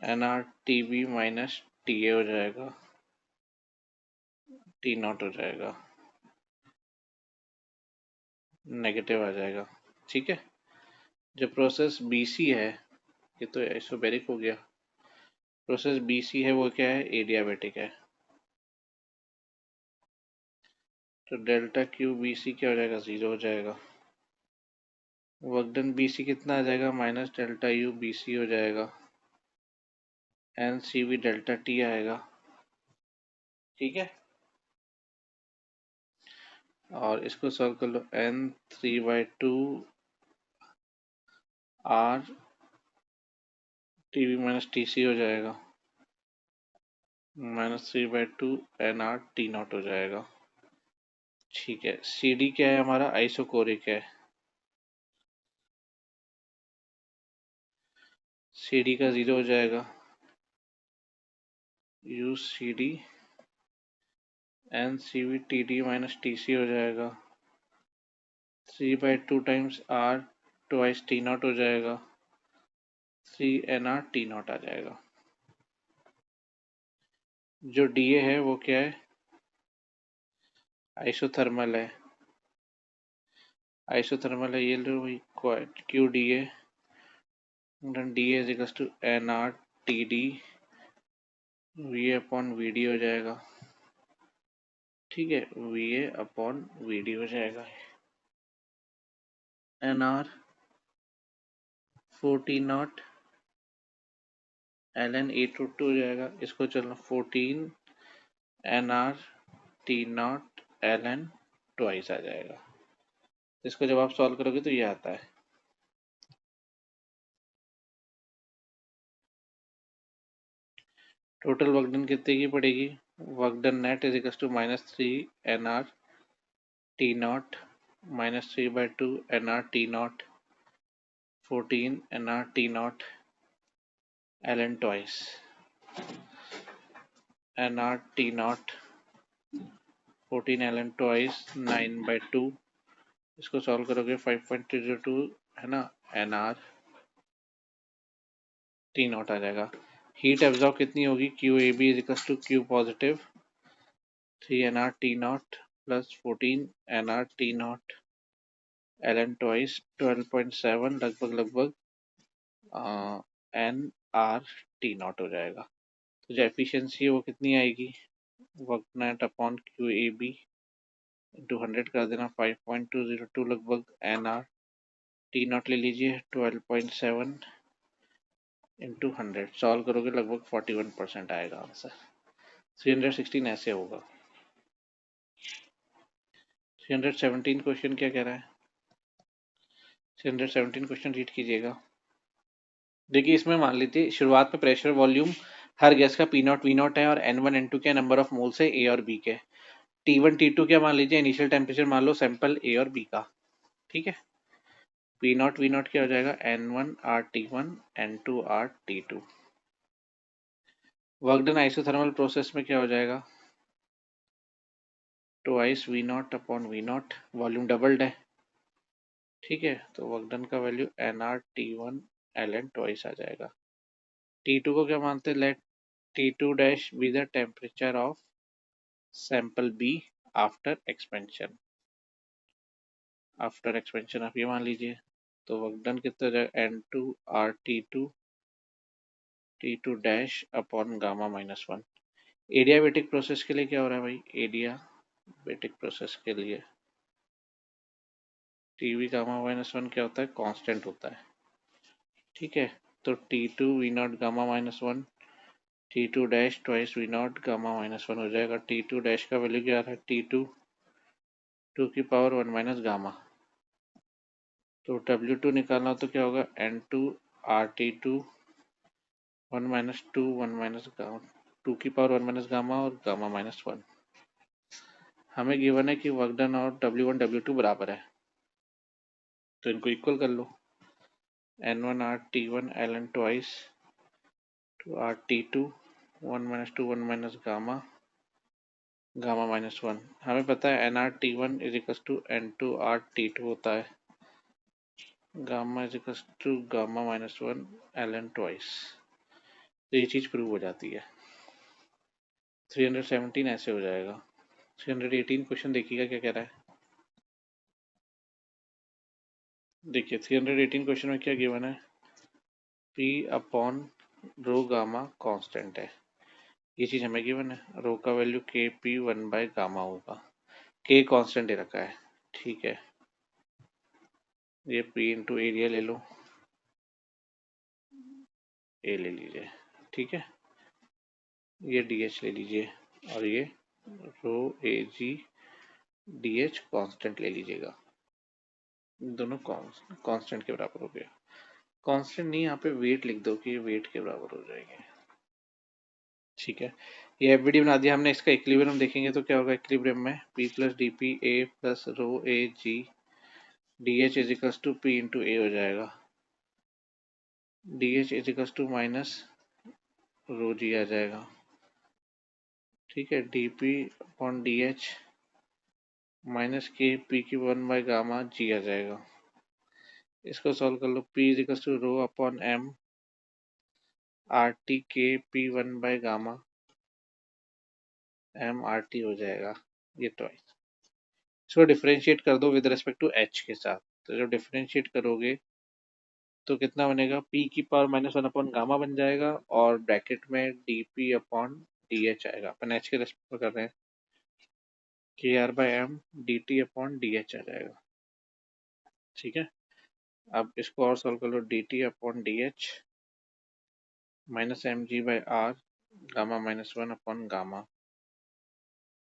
Speaker 1: N R T B minus T A हो जाएगा, टी नॉट हो जाएगा, नेगेटिव आ जाएगा। ठीक है, जो प्रोसेस बी सी है, ये तो आइसोबैरिक हो गया, प्रोसेस बी सी है वो क्या है, एडियाबेटिक है। तो डेल्टा क्यू बी सी क्या हो जाएगा, 0 हो जाएगा। वर्क डन बी सी कितना आ जाएगा, minus delta U B C हो जाएगा, N C V delta T आएगा। ठीक है, और इसको सॉल्व कर लो, N 3/2 R T V minus T C हो जाएगा, -3/2 एन आर टी नॉट हो जाएगा। ठीक है, सी डी क्या है हमारा, आइसोकोरिक है, सी डी का 0 हो जाएगा, U C D N C V T D minus T C हो जाएगा, 3/2 times R twice T naught हो जाएगा, 3 NR टी नॉट आ जाएगा। जो डी ए है वो क्या है, आइसोथर्मल है, आइसोथर्मल है, ये लो भाई, Q D A, D A is equals to N R T D V A upon V D हो जाएगा। ठीक है, V A upon V D हो जाएगा, एन आर 14 एल एन 8/2 हो जाएगा, इसको चलो 14 N R T naught L N twice आ जाएगा। इसको जब आप सॉल्व करोगे तो ये आता है। टोटल वर्क डन कितने की पड़ेगी, work done net is equals to -3 N R T naught -3/2 N R T naught 14 N R T naught L N twice, N R T naught 14 L N twice 9/2, इसको solve करोगे 5.202 है ना, N R T naught आ जाएगा। Heat absorb कितनी होगी, Q A B is equals to Q positive 3 N R T naught plus 14 N R T naught L N twice 12.7 लगभग N R T naught हो जाएगा। तो जो एफिशिएंसी है वो कितनी आएगी, work net upon Q A B into 100 कर देना, 5.202 लगभग एन आर टी नॉट ले लीजिए, 12.7 इंटू 100 सॉल्व करोगे लगभग 41% आएगा आंसर। 316 ऐसे होगा। 317 क्वेश्चन क्या कह रहा है, 317 क्वेश्चन रीड कीजिएगा। देखिए, इसमें मान लीजिए शुरुआत में प्रेशर वॉल्यूम हर गैस का पी नॉट वी नॉट है, और N1 N2 के नंबर ऑफ मोल्स है ए और बी के। T1 T2 क्या मान लीजिए, इनिशियल टेम्परेचर मान लो सैंपल ए और बी का। ठीक है, पी नॉट वी नॉट क्या हो जाएगा, N1 R T1 N2 R T2। Work done isothermal process में क्या हो जाएगा, twice V naught upon V naught, volume doubled है। ठीक है, तो वर्क डन का value NR T1 ln twice आ जाएगा। T2 को क्या मानते हैं, let T2 dash be the temperature of sample be after expansion, after expansion आप ये मान लीजिए। तो वर्क डन कितना हो जाएगा, N2 R T2 dash upon gamma -1। Adiabatic process के लिए क्या हो रहा है भाई, एडियाबेटिक प्रोसेस के लिए टीवी गामा -1 क्या होता है, कांस्टेंट होता है। ठीक है, तो T2 V0 gamma -1 T2 dash twice V naught gamma -1 हो जाएगा। T2 डैश का वैल्यू क्या आ रहा है? T2 2 की पावर 1 माइनस गामा। तो W2 निकालना हो तो क्या होगा? N2 RT2 1 minus 2 1 minus gamma 2 की पावर 1 माइनस गामा और गामा -1। हमें गिवन है कि वर्क डन और W1 W2 बराबर है, तो इनको इक्वल कर लो। N1 RT1 ln twice to RT2 1 minus 2 1 minus gamma gamma -1। हमें पता है NRT1 is equal to N2 RT2 होता है, gamma is equal to gamma -1 ln twice. तो ये चीज़ प्रूव हो जाती है। 317 ऐसे हो जाएगा। 318 क्वेश्चन देखिएगा क्या कह रहा है। देखिए 318 क्वेश्चन में क्या गिवन है? P अपॉन रो गामा कांस्टेंट है, ये चीज़ हमें गिवन है। रो का वैल्यू KP 1 बाय गामा होगा, K कांस्टेंट दे रखा है, ठीक है। ये P इंटू एरिया ले लो, ए ले लीजिए, ठीक है। ये DH ले लीजिए और ये रो AG DH कांस्टेंट ले लीजिएगा। दोनों कांस्टेंट के बराबर हो गया। कांस्टेंट नहीं, यहाँ पे वेट लिख दो कि ये वेट के बराबर हो जाएंगे, ठीक है। ये एफबीडी बना दिया हमने। इसका इक्विलिब्रियम देखेंगे तो क्या होगा? इक्विलिब्रियम में P plus DP A plus rho AG DH is equal to P into A हो जाएगा। DH is equal to minus rho G आ जाएगा, ठीक है। DP upon DH minus KP की 1 बाय गामा G आ जाएगा। इसको सॉल्व कर लो। P is equal to rho upon M RT KP 1 by gamma M RT हो जाएगा, ये ट्वाइस। इसको डिफरेंशिएट कर दो विद रिस्पेक्ट टू H के साथ। तो जब डिफरेंशिएट करोगे तो कितना बनेगा? P की पावर -1 अपॉन गामा बन जाएगा और ब्रैकेट में DP अपॉन DH आएगा। अपन H के रेस्पेक्ट में कर रहे हैं, KR by M DT upon DH आ जाएगा, ठीक है। अब इसको और सॉल्व कर लो। DT upon DH minus MG by R gamma -1 upon gamma,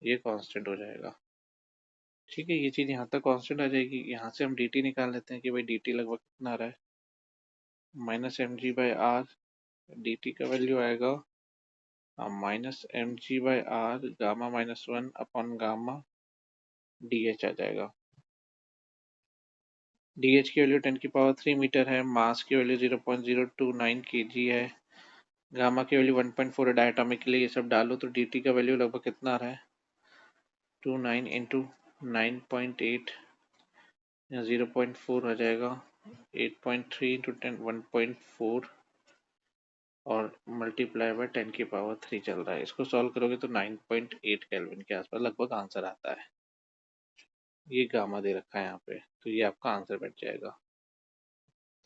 Speaker 1: ये कांस्टेंट हो जाएगा, ठीक है। ये चीज़ यहाँ तक कांस्टेंट आ जाएगी। यहाँ से हम DT निकाल लेते हैं कि भाई DT लगभग कितना आ रहा है? -MG by R। DT का वैल्यू आएगा -MG/R gamma -1 upon gamma DH आ जाएगा। DH की वैल्यू 10 की पावर 3 मीटर है, मास की वैल्यू 0.029 kg है, गामा की वैल्यू 1.4 है डायटोमिक के लिए। ये सब डालो तो DT का वैल्यू लगभग कितना आ रहा है? 29 इंटू 9.8 या 0.4 आ जाएगा। 8.3 इंटू 10 1.4 और मल्टीप्लाई बाय 10 की पावर 3 चल रहा है। इसको सॉल्व करोगे तो 9.8 केल्विन के आसपास लगभग आंसर आता है। ये गामा दे रखा है यहाँ पे, तो ये आपका आंसर बैठ जाएगा।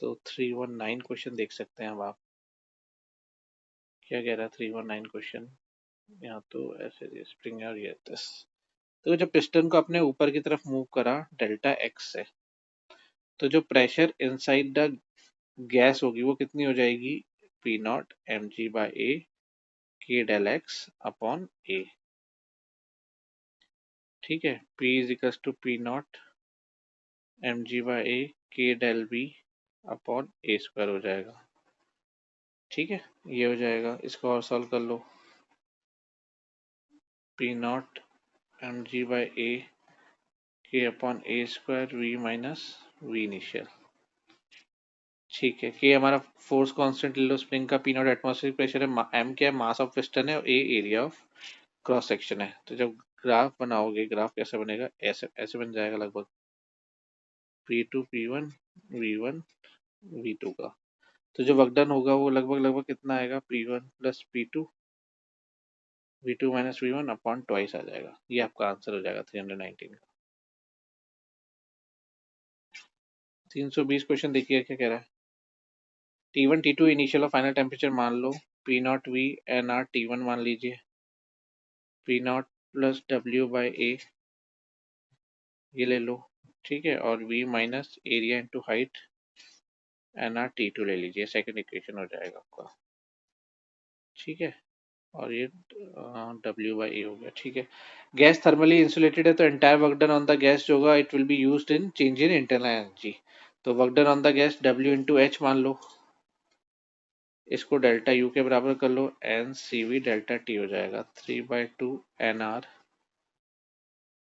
Speaker 1: तो 319 क्वेश्चन देख सकते हैं अब आप। क्या कह रहा है 319 क्वेश्चन? यहाँ तो ऐसे स्प्रिंग और ये this। तो जब पिस्टन को अपने ऊपर की तरफ मूव करा डेल्टा एक्स से, तो जो प्रेशर इनसाइड द गैस होगी वो कितनी हो जाएगी? P naught mg/a k del X upon a, ठीक है। P is equal to P naught mg/a k del b upon a square हो जाएगा, ठीक है। ये हो जाएगा। इसको और सॉल्व कर लो। P naught mg/a k upon a square v minus v initial, ठीक है। के हमारा फोर्स कांस्टेंट ले लो स्प्रिंग का। P नॉट एटमॉस्फेरिक प्रेशर है, m क्या है? मास ऑफ पिस्टन है और a area of cross section है। तो जब ग्राफ बनाओगे, ग्राफ कैसे बनेगा? ऐसे ऐसे बन जाएगा लगभग। P2 P1 V1 V2 का। तो जो वर्क डन होगा वो लगभग कितना आएगा? P1 plus P2 V2 minus V1 upon twice आ जाएगा। ये आपका आंसर हो जाएगा 319 का। 320 क्वेश्चन देखिए क्या कह रहा है। T1 T2 इनिशियल और फाइनल टेम्परेचर मान लो। P not V NR T1 मान लीजिए। P नॉट प्लस W/A ये ले लो, ठीक है। और V minus area into height NR T2 ले लीजिए। सेकंड इक्वेशन हो जाएगा आपका, ठीक है। और ये W बाई ए हो गया, ठीक है। गैस थर्मली इंसुलेटेड है तो entire work done on the gas जो होगा it will be used in change in internal energy. तो work done on the gas W into H मान लो, इसको डेल्टा यू के बराबर कर लो, N C V delta T हो जाएगा, 3/2 N R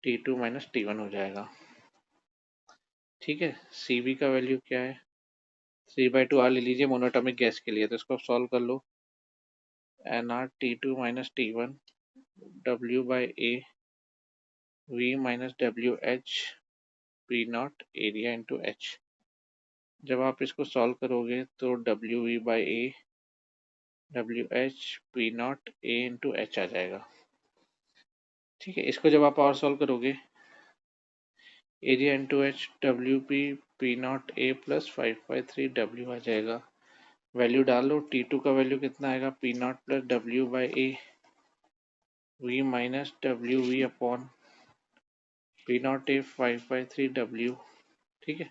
Speaker 1: T2 minus T1 हो जाएगा, ठीक है। सी वी का वैल्यू क्या है, 3/2 आर ले लीजिए मोनोटॉमिक गैस के लिए, तो इसको सॉल्व कर लो, N R T2 minus T1 W by A V minus W H P naught area into H. जब आप इसको सॉल्व करोगे तो W V by A W H P naught A into H आ जाएगा, ठीक है। इसको जब आप और सॉल्व करोगे, area into H W P P naught A plus 5/3 W आ जाएगा। वैल्यू डालो, T2 का वैल्यू कितना आएगा, P not plus W by A V minus W V upon P naught A 5/3 W, ठीक है,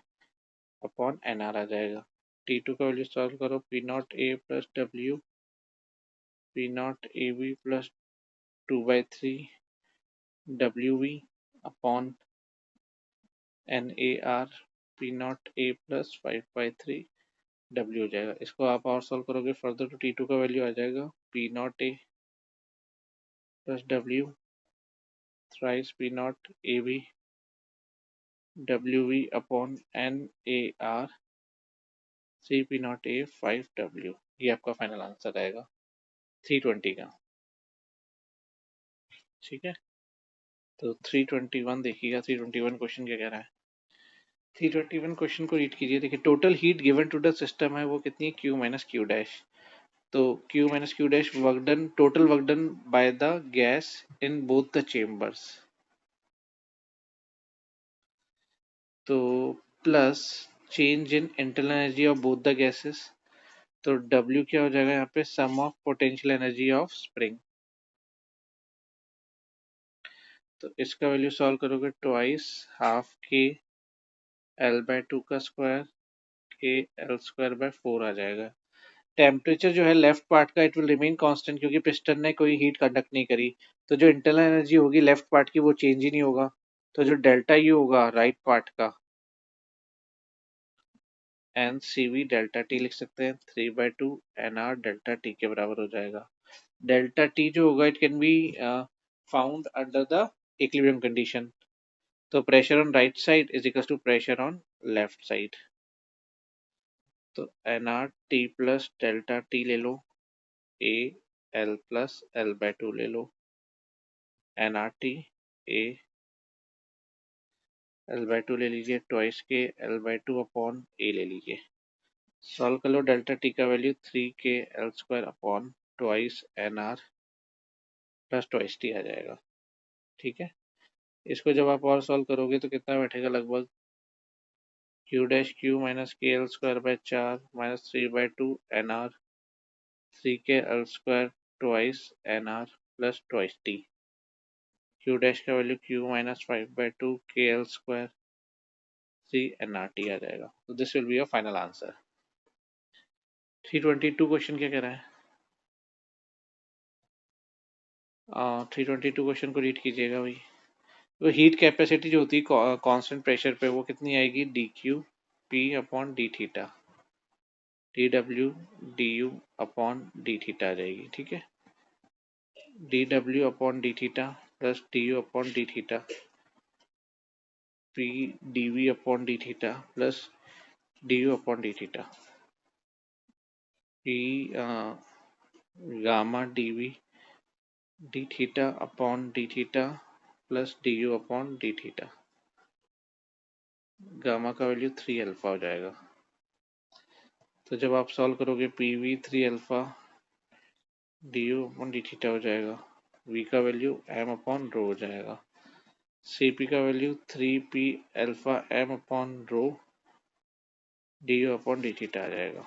Speaker 1: अपॉन एन आर आ जाएगा। T2 का वैल्यू सॉल्व करो, P naught A plus W P naught A V plus 2/3 W V upon N A R P naught A plus 5/3 W हो जाएगा। इसको आप और सॉल्व करोगे फर्दर तो T2 का वैल्यू आ जाएगा P naught A plus W thrice P naught A V W V upon N A R C P naught A 5W। ये आपका फाइनल आंसर आएगा 320 का, ठीक है। तो 321 देखिएगा, 321 क्वेश्चन क्या कह रहा है। 321 क्वेश्चन को रीड कीजिए, देखिए total heat given to the system है वो कितनी है, Q माइनस क्यू डैश। तो Q minus Q dash work done, total work done by the gas in both the chambers, तो plus change in internal energy of both the gases, तो W क्या हो जाएगा यहाँ पे, sum of potential energy of spring. तो इसका value solve करोगे, twice half K L by 2 का स्क्वायर के एल स्क्वायर बाय 4 आ जाएगा। टेम्परेचर जो है लेफ्ट पार्ट का इट विल रिमेन कांस्टेंट क्योंकि पिस्टन ने कोई हीट कंडक्ट नहीं करी, तो जो इंटरनल एनर्जी होगी लेफ्ट पार्ट की वो चेंज ही नहीं होगा। तो जो डेल्टा यू होगा राइट पार्ट का, N C V delta T लिख सकते हैं, 3/2 एन आर डेल्टा टी के बराबर हो जाएगा। डेल्टा टी जो होगा it can be found under the equilibrium condition, तो pressure on right side is equal to pressure on left side. तो N R T plus delta T ले लो, A L plus L by 2 ले लो, N R T A L by 2 ले लीजिए, twice के L by 2 upon ए ले लीजिए। सॉल्व कर लो, डेल्टा टी का value 3 K L square upon twice N R plus twice T आ जाएगा, ठीक है। इसको जब आप और सॉल्व करोगे तो कितना बैठेगा, लगभग Q dash Q minus K L square by 4 minus 3/2 N R 3 K L square twice N R plus twice T. Q dash का value Q minus 5/2 K L square C N R T आ जाएगा। तो this will be your final answer. 322 question क्या कह रहा है, 322 question को read कीजिएगा भाई। तो हीट कैपेसिटी जो होती है कांस्टेंट प्रेशर पे वो कितनी आएगी, D Q P upon D theta, D W D U upon D theta आ जाएगी, ठीक है। D W upon D theta plus D U upon D theta P D V upon D theta plus D U upon D theta, P gamma D V D theta upon D theta plus D U upon D theta. Gamma का value 3 alpha हो जाएगा। तो जब आप solve करोगे P V 3 alpha D U upon D theta हो जाएगा, we का वैल्यू एम अपॉन रो हो जाएगा, सी पी का value 3 p alpha M upon rho D U upon D theta आ जाएगा।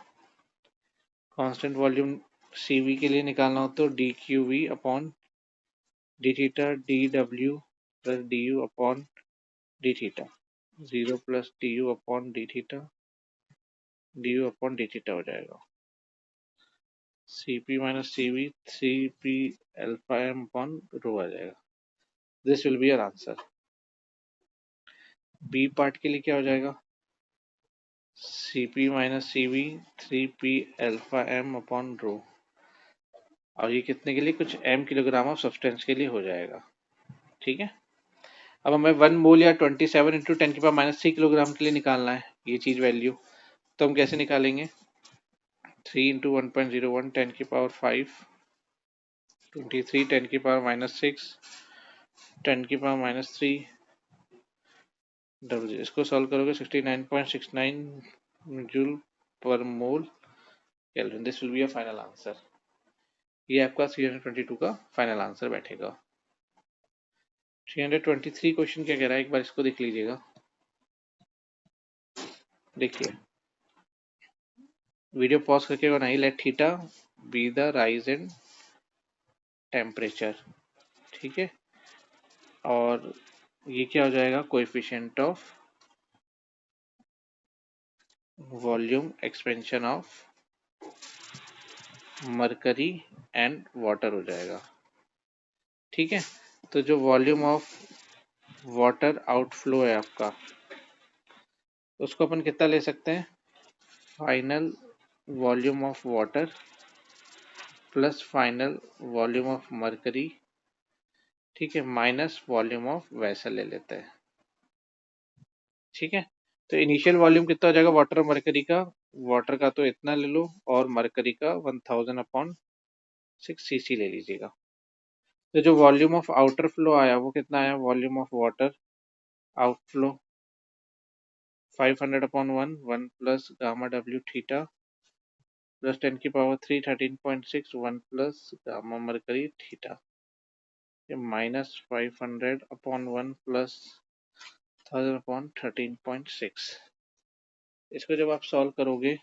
Speaker 1: कांस्टेंट वॉल्यूम सी वी के लिए निकालना हो तो D Q V upon D theta D W plus D U upon D theta, 0 plus D U upon D theta D U upon D theta हो जाएगा। Cp minus Cv 3p alpha m upon rho आ जाएगा. This will be your answer. B part के लिए क्या हो जाएगा? Cp minus Cv 3p alpha m upon rho. और ये कितने के लिए? कुछ m किलोग्राम ऑफ सब्सटेंस के लिए हो जाएगा. ठीक है. अब हमें 1 मोल या 27 इंटू 10 की पावर माइनस 3 किलोग्राम के लिए निकालना है ये चीज वैल्यू. तो हम कैसे निकालेंगे? 3 इंटू 1.01 10 की पावर 5 23 10 की पावर माइनस 6 10 की पावर माइनस 3 डबल. इसको सॉल्व करोगे 69.69 जूल पर मोल kelvin. This will be a final answer. ये आपका 322 का फाइनल आंसर बैठेगा. 323 क्वेश्चन क्या कह रहा है एक बार इसको देख लीजिएगा. देखिए वीडियो पॉज करके बनाइए. Let theta be the rise in temperature. ठीक है. और ये क्या हो जाएगा? Coefficient of volume expansion of mercury and water हो जाएगा. ठीक है. तो जो वॉल्यूम ऑफ वाटर आउटफ्लो है आपका उसको अपन कितना ले सकते हैं? Final volume of water plus final volume of mercury. ठीक है. माइनस वॉल्यूम ऑफ वेसल ले लेते हैं. ठीक है. तो इनिशियल वॉल्यूम कितना हो जाएगा वाटर और मरकरी का? वाटर का तो इतना ले लो और मरकरी का 1000 अपॉन 6 cc ले लीजिएगा. तो जो वॉल्यूम ऑफ आउटर फ्लो आया वो कितना आया? Volume of water outflow 500 upon 1 plus gamma W theta plus 10 की power 3 13.6 1 plus gamma mercury theta. Minus 500 upon 1 plus 1000 upon 13.6. इसको जब आप सॉल्व करोगे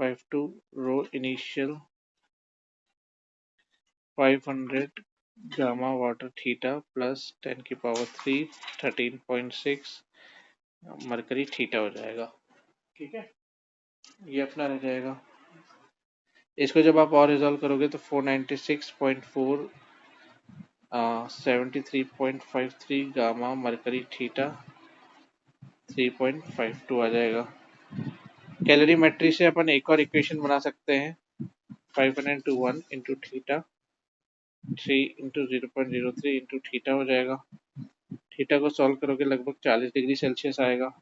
Speaker 1: 5 to rho initial 500 gamma water theta plus 10 की पावर 3 13.6 मरकरी थीटा हो जाएगा. ठीक है. ये अपना रह जाएगा. इसको जब आप और रिजॉल्व करोगे तो 496.4 73.53 गामा मरकरी थीटा 3.52 आ जाएगा. कैलोरीमेट्री से अपन एक और इक्वेशन बना सकते हैं. 501 into theta 3 into 0.03 into theta हो जाएगा. थीटा को सॉल्व करोगे लगभग 40 डिग्री सेल्सियस आएगा.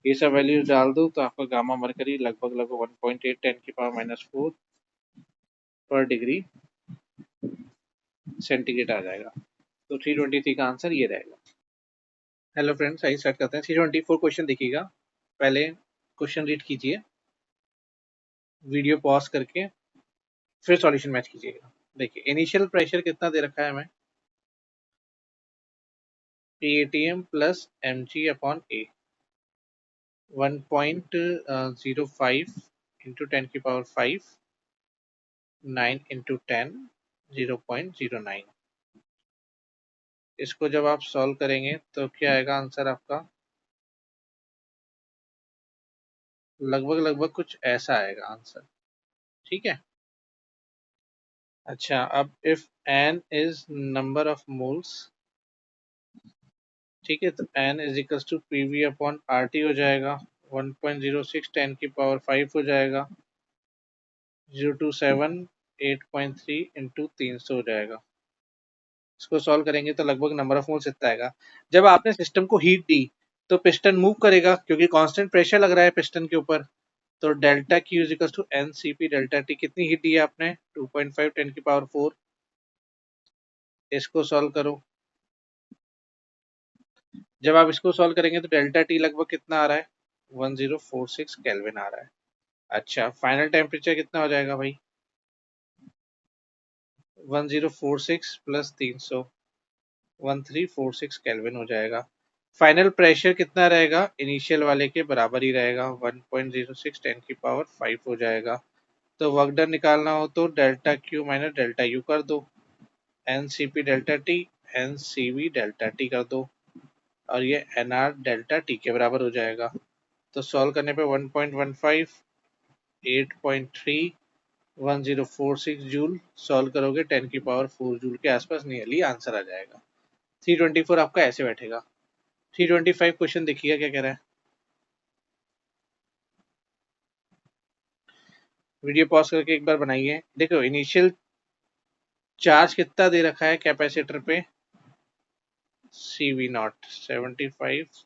Speaker 1: ये सब वैल्यूज डाल दो तो आपका गामा मरकरी लगभग 1.8 10 की पावर माइनस 4 पर डिग्री सेंटीग्रेड आ जाएगा. तो 323 का आंसर ये रहेगा. हेलो फ्रेंड्स, आइए स्टार्ट करते हैं. 324 क्वेश्चन देखिएगा. पहले क्वेश्चन रीड कीजिए वीडियो पॉज करके, फिर सॉल्यूशन मैच कीजिएगा. देखिए इनिशियल प्रेशर कितना दे रखा है हमें? PATM plus mg upon a 1.05 into 10 की पावर 5 9 इंटू 10 0.09. इसको जब आप सॉल्व करेंगे तो क्या आएगा आंसर आपका? लगभग लगभग कुछ ऐसा आएगा आंसर. ठीक है. अच्छा, अब if n is number of moles, ठीक है, तो n is equal to pv upon RT हो जाएगा. 1.06 10 की पावर 5 हो जाएगा. 027 8.3 इंटू 300 हो जाएगा. इसको सॉल्व करेंगे तो लगभग नंबर ऑफ मोल्स इतना आएगा. जब आपने सिस्टम को हीट दी तो पिस्टन मूव करेगा क्योंकि कांस्टेंट प्रेशर लग रहा है पिस्टन के ऊपर. तो delta Q is equal to NCP delta T. कितनी हीट दी है आपने? 2.5 10 की पावर 4. इसको सॉल्व करो. जब आप इसको सॉल्व करेंगे तो डेल्टा T लगभग कितना आ रहा है? 1046 केल्विन आ रहा है. अच्छा, फाइनल टेम्परेचर कितना हो जाएगा भाई? 1046 प्लस 300 1346 केल्विन हो जाएगा. फाइनल प्रेशर कितना रहेगा? इनिशियल वाले के बराबर ही रहेगा. 1.06 10 की पावर 5 हो जाएगा. तो वर्क डन निकालना हो तो delta Q minus delta U कर दो. NCP delta T NCV delta T कर दो और ये NR डेल्टा T के बराबर हो जाएगा. तो सॉल्व करने पे 1.15 8.31046 जूल। सॉल्व करोगे 10 की पावर 4 जूल के आसपास नियरली आंसर आ जाएगा। 324 आपका ऐसे बैठेगा। 325 क्वेश्चन देखिएगा क्या कह रहा है। वीडियो पॉज करके एक बार बनाइए। देखो इनिशियल चार्ज कितना दे रखा है कैपेसिटर पे, CV0 75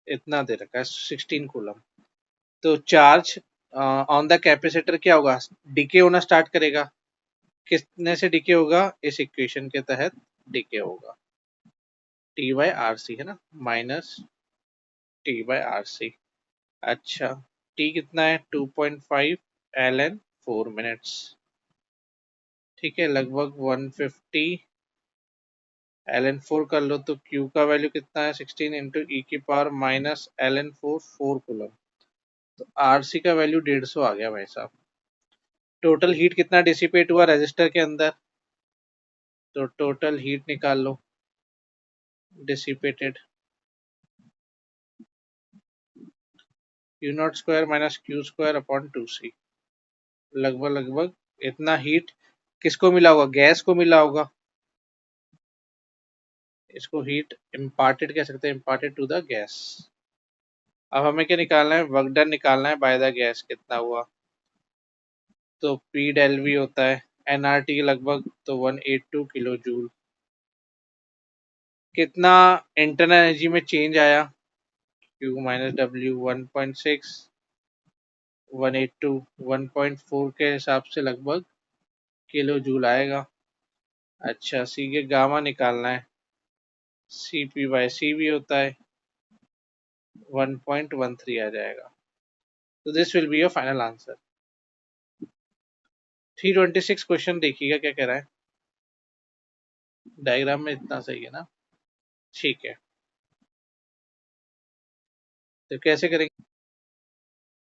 Speaker 1: इतना दे रखा है, 16 कूलम। तो चार्ज ऑन द कैपेसिटर क्या होगा, डीके होना स्टार्ट करेगा। कितने से डीके होगा, इस इक्वेशन के तहत डीके होगा, T/RC है ना, माइनस T/RC। अच्छा, T कितना है, 2.5 LN 4 मिनट्स। ठीक है, लगभग 150 LN4 कर लो तो Q का वैल्यू कितना है, 16 इंटू E⁻−LN4 4 कूलम। तो RC का वैल्यू 150 आ गया भाई साहब। टोटल हीट कितना डिसिपेट हुआ रेजिस्टर के अंदर, तो टोटल हीट निकाल लो, dissipated Q0² - Q² upon 2C। लगभग लगभग इतना हीट किसको मिला होगा, गैस को मिला होगा। इसको हीट इम्पार्टेड कह सकते हैं, इम्पार्टेड टू द गैस। अब हमें क्या निकालना है, वर्क डन निकालना है बाय द गैस कितना हुआ। तो P डेल V होता है nRT लगभग तो 182 किलो जूल। कितना इंटरनल एनर्जी में चेंज आया, Q-W 1.6 182 1.4 के हिसाब से लगभग किलो जूल आएगा। अच्छा, सी के गामा निकालना है, CP/CV होता है 1.13 आ जाएगा। तो this will be your final answer. 326 question देखिएगा क्या कह रहा है। डायग्राम में इतना सही है ना, ठीक है। तो कैसे करेंगे,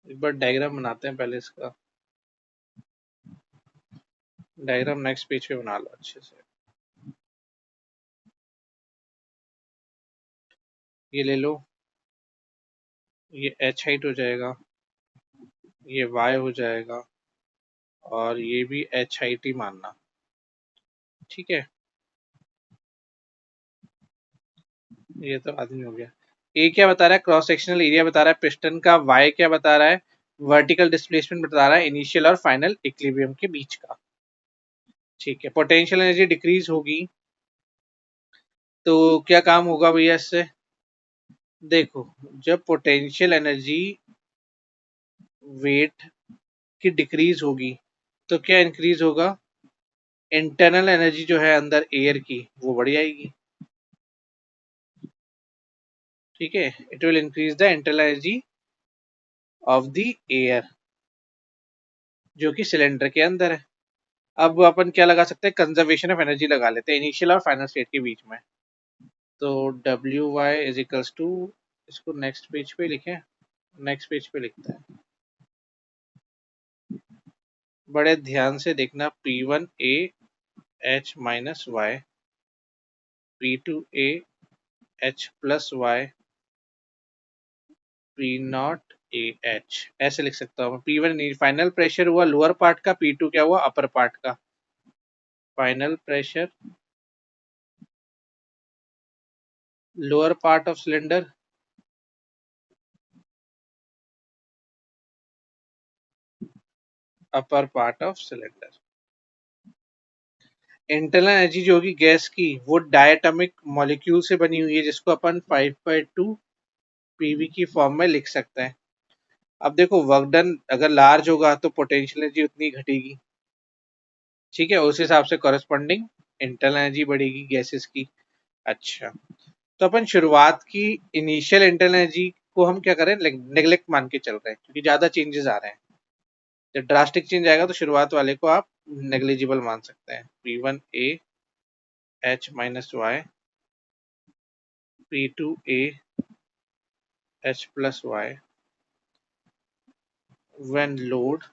Speaker 1: एक बार डायग्राम बनाते हैं पहले इसका। डायग्राम नेक्स्ट पेज पे बना लो अच्छे से। ये ले लो, ये H हाइट हो जाएगा, ये Y हो जाएगा, और ये भी H हाइट ही मानना, ठीक है। ये तो आदमी हो गया। ए क्या बता रहा है, क्रॉस सेक्शनल एरिया बता रहा है पिस्टन का। वाई क्या बता रहा है, वर्टिकल डिस्प्लेसमेंट बता रहा है इनिशियल और फाइनल इक्विलिब्रियम के बीच का। ठीक है, पोटेंशियल एनर्जी डिक्रीज होगी तो क्या काम होगा भैया इससे। देखो, जब पोटेंशियल एनर्जी वेट की डिक्रीज होगी तो क्या इंक्रीज होगा, इंटरनल एनर्जी जो है अंदर एयर की वो बढ़ जाएगी। ठीक है, it will increase the internal energy of the air जो कि सिलेंडर के अंदर है। अब अपन क्या लगा सकते हैं, कंजर्वेशन ऑफ एनर्जी लगा लेते हैं इनिशियल और फाइनल स्टेट के बीच में। तो WY = इसको नेक्स्ट पेज पे लिखें, नेक्स्ट पेज पे लिखते हैं। बड़े ध्यान से देखना, P1A H-Y, P2A H+Y, P0A H, ऐसे लिख सकता हूँ। P1 फाइनल प्रेशर हुआ लोअर पार्ट का, P2 क्या हुआ अपर पार्ट का। Final pressure lower part of cylinder, upper part of cylinder. Internal energy जो होगी गैस की वो डायटोमिक मॉलिक्यूल से बनी हुई है, जिसको अपन 5/2 PV की फॉर्म में लिख सकते हैं। अब देखो, वर्क डन अगर लार्ज होगा तो पोटेंशियल एनर्जी उतनी घटेगी, ठीक है, उस हिसाब से कॉरेस्पॉन्डिंग इंटरनल एनर्जी बढ़ेगी गैसेस की। अच्छा, तो अपन शुरुआत की इनिशियल इंटरनल एनर्जी को हम क्या करें, नेग्लेक्ट मान के चल रहे हैं क्योंकि ज्यादा चेंजेस आ रहे हैं। जब ड्रास्टिक चेंज आएगा तो शुरुआत वाले को आप नेग्लिजिबल मान सकते हैं। P1A H-Y, P2A H+Y when load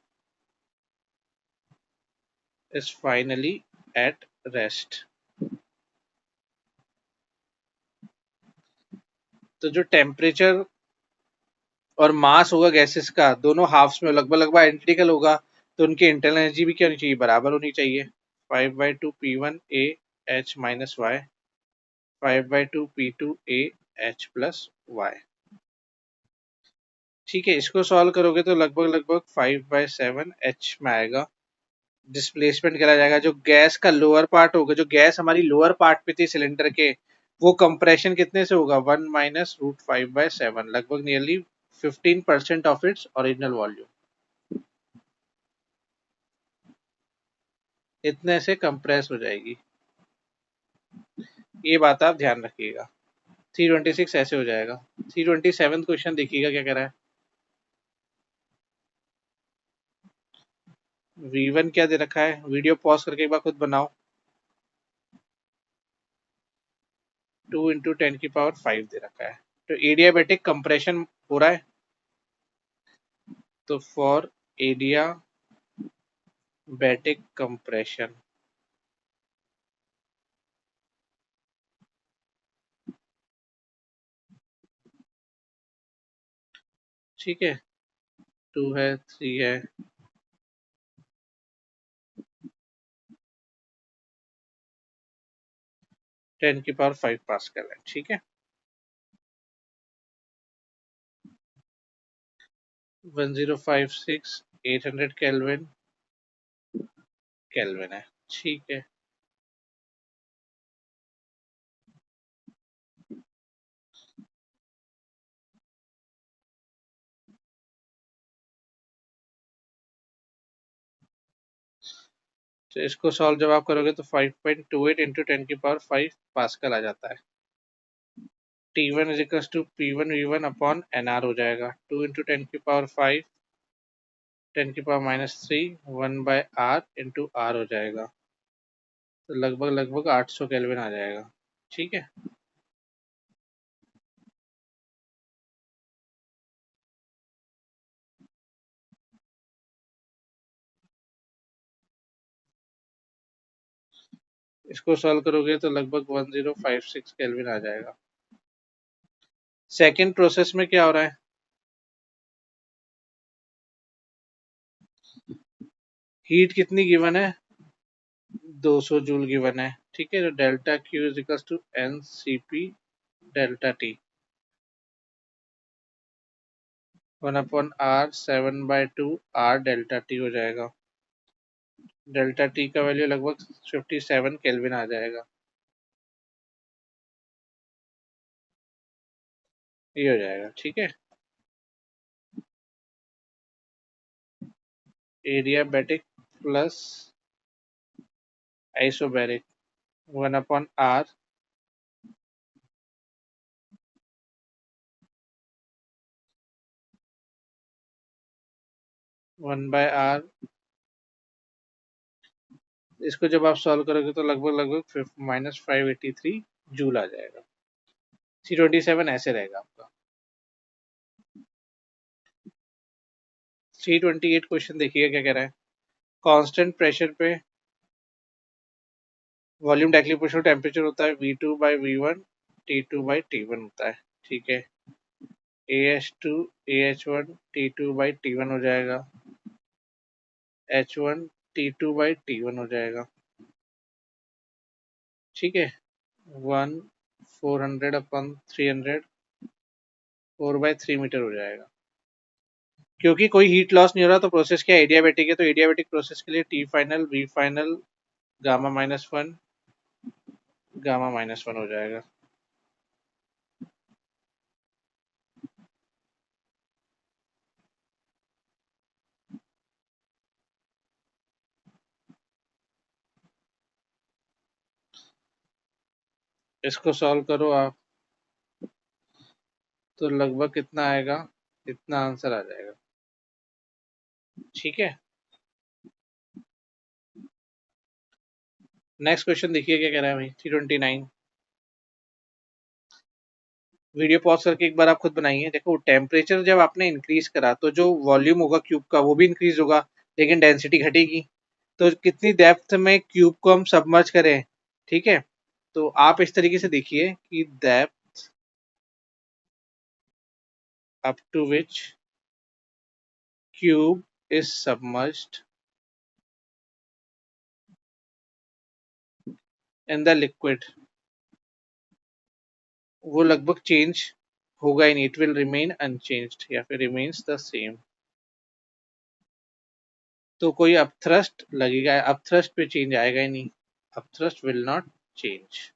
Speaker 1: is finally at rest। तो जो टेम्परेचर और मास होगा गैसेस का, दोनों हाफ्स में लगभग लगभग आइडेंटिकल होगा, तो उनकी इंटरनल एनर्जी भी क्या होनी चाहिए, बराबर होनी चाहिए। 5/2 P1 A H minus Y, 5/2 P2 A H plus Y. ठीक है, इसको सॉल्व करोगे तो लगभग लगभग 5/7 H में आएगा। डिस्प्लेसमेंट करा जाएगा, जो गैस का लोअर पार्ट होगा, जो गैस हमारी लोअर पार्ट पे थी सिलेंडर के, वो कंप्रेशन कितने से होगा, 1 - √5/7, लगभग nearly 15% of its original volume, इतने से कंप्रेस हो जाएगी। ये बात आप ध्यान रखिएगा। 326 ऐसे हो जाएगा। 327 क्वेश्चन देखिएगा क्या कह रहा है। V1 क्या दे रखा है, वीडियो पॉज करके एक बार खुद बनाओ। 2 × 10⁵ दे रखा है, तो एडियाबेटिक कंप्रेशन हो रहा है, तो फॉर एडियाबेटिक कंप्रेशन, ठीक है, 2 है, 3 है, 10⁵ पास्कल है, ठीक है। 1056 800 केल्विन केल्विन है, ठीक है। तो इसको सॉल्व जब आप करोगे तो 5.28 × 10⁵ पास्कल आ जाता है। T1 = P1V1 अपॉन NR हो जाएगा, 2 × 10⁵ 10⁻³ 1/R × R हो जाएगा, तो लगभग लगभग 800 केल्विन आ जाएगा, ठीक है। इसको सॉल्व करोगे तो लगभग 1056 केल्विन आ जाएगा। सेकंड प्रोसेस में क्या हो रहा है, हीट कितनी गिवन है, 200 जूल गिवन है, ठीक है। तो delta Q = NCP delta T 1/R 7/2 R delta T हो जाएगा। डेल्टा T का वैल्यू लगभग 57 केल्विन आ जाएगा, ये हो जाएगा, ठीक है। Adiabatic plus isobaric 1/R 1/R, इसको जब आप सॉल्व करोगे तो लगभग लगभग -583 जूल आ जाएगा। 327 ऐसे रहेगा आपका। 328 क्वेश्चन देखिएगा क्या कह रहा है, कांस्टेंट प्रेशर पे वॉल्यूम डेक्लिप्रेशन टेम्परेचर होता है V2/V1 T2/T1 होता है, ठीक है। AH2 AH1 T2/T1 हो जाएगा, H1 T2/T1 हो जाएगा, ठीक है। 1 400/300 4/3 मीटर हो जाएगा। क्योंकि कोई हीट लॉस नहीं हो रहा तो प्रोसेस क्या एडियाबेटिक है, तो एडियाबेटिक प्रोसेस के लिए T फाइनल V फाइनल गामा-1 गामा-1 हो जाएगा। इसको सॉल्व करो आप तो लगभग कितना आएगा, इतना आंसर आ जाएगा, ठीक है। नेक्स्ट क्वेश्चन देखिए क्या कह रहा है भाई। 329, वीडियो पॉज करके एक बार आप खुद बनाइए। देखो टेम्परेचर जब आपने इंक्रीज करा तो जो वॉल्यूम होगा क्यूब का वो भी इंक्रीज होगा, लेकिन डेंसिटी घटेगी। तो कितनी डेप्थ में क्यूब को हम सबमर्ज करें, ठीक है। तो आप इस तरीके से देखिए कि depth up to which cube is submerged in the liquid, वो लगभग चेंज होगा ही नहीं, इट विल रिमेन अनचेंज्ड या फिर रिमेन्स द सेम। तो कोई अपथ्रस्ट लगेगा, अपथ्रस्ट पे चेंज आएगा ही नहीं, अपथ्रस्ट विल नॉट चेंज।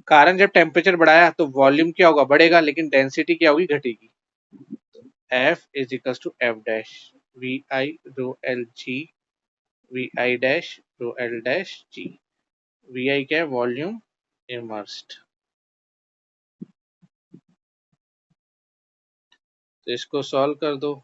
Speaker 1: कारण जब टेम्परेचर बढ़ाया तो वॉल्यूम क्या होगा, बढ़ेगा, लेकिन डेंसिटी क्या होगी, घटेगी। F is equals to F dash VI rho L G VI dash rho L dash G। VI क्या है, वॉल्यूम इमर्स्ड। तो इसको सॉल्व कर दो।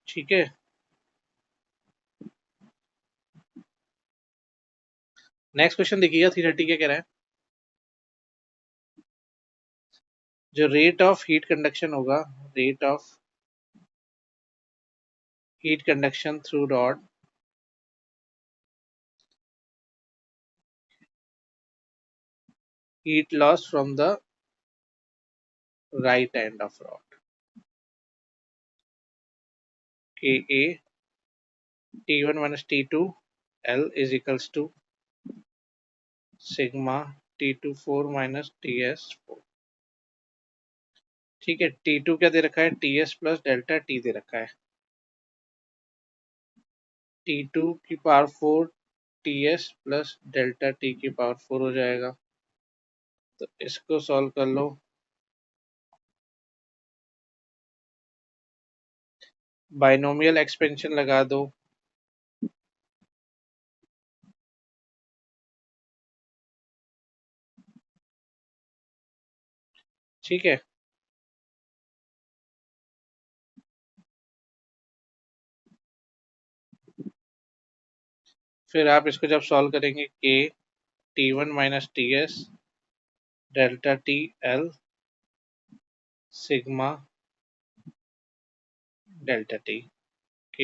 Speaker 1: ठीक है, नेक्स्ट क्वेश्चन देखिएगा। 330 क्या कह रहा है, जो रेट ऑफ हीट कंडक्शन होगा, rate of heat conduction through rod heat loss from the right end of rod, Ka T1 minus T2 L is equals to sigma T24 minus TS4। ठीक है, T2 क्या दे रखा है, TS plus delta T दे रखा है, T2 की power 4 TS plus delta T की power 4 हो जाएगा। तो इसको सॉल्व कर लो। बाइनोमियल एक्सपेंशन लगा दो। ठीक है, फिर आप इसको जब सॉल्व करेंगे, K T1 minus TS delta T L sigma delta T, K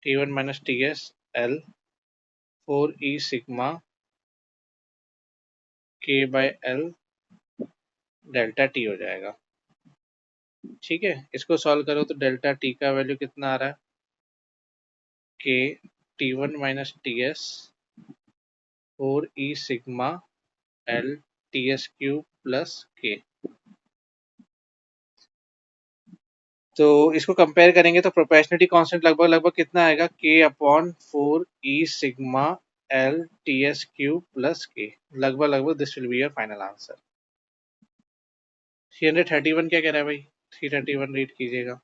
Speaker 1: T1 minus TS L 4E sigma K by L delta T हो जाएगा। ठीक है, इसको सॉल्व करो तो डेल्टा T का वैल्यू कितना आ रहा है, K T1 minus TS 4E sigma L TS cube plus K। तो इसको कंपेयर करेंगे तो प्रोपोर्शनलिटी कांस्टेंट लगभग लगभग कितना आएगा, K upon 4E sigma L TS cube plus K, लगभग लगभग this will be your final answer. 331 क्या कह रहा है भाई, 331 रीड कीजिएगा।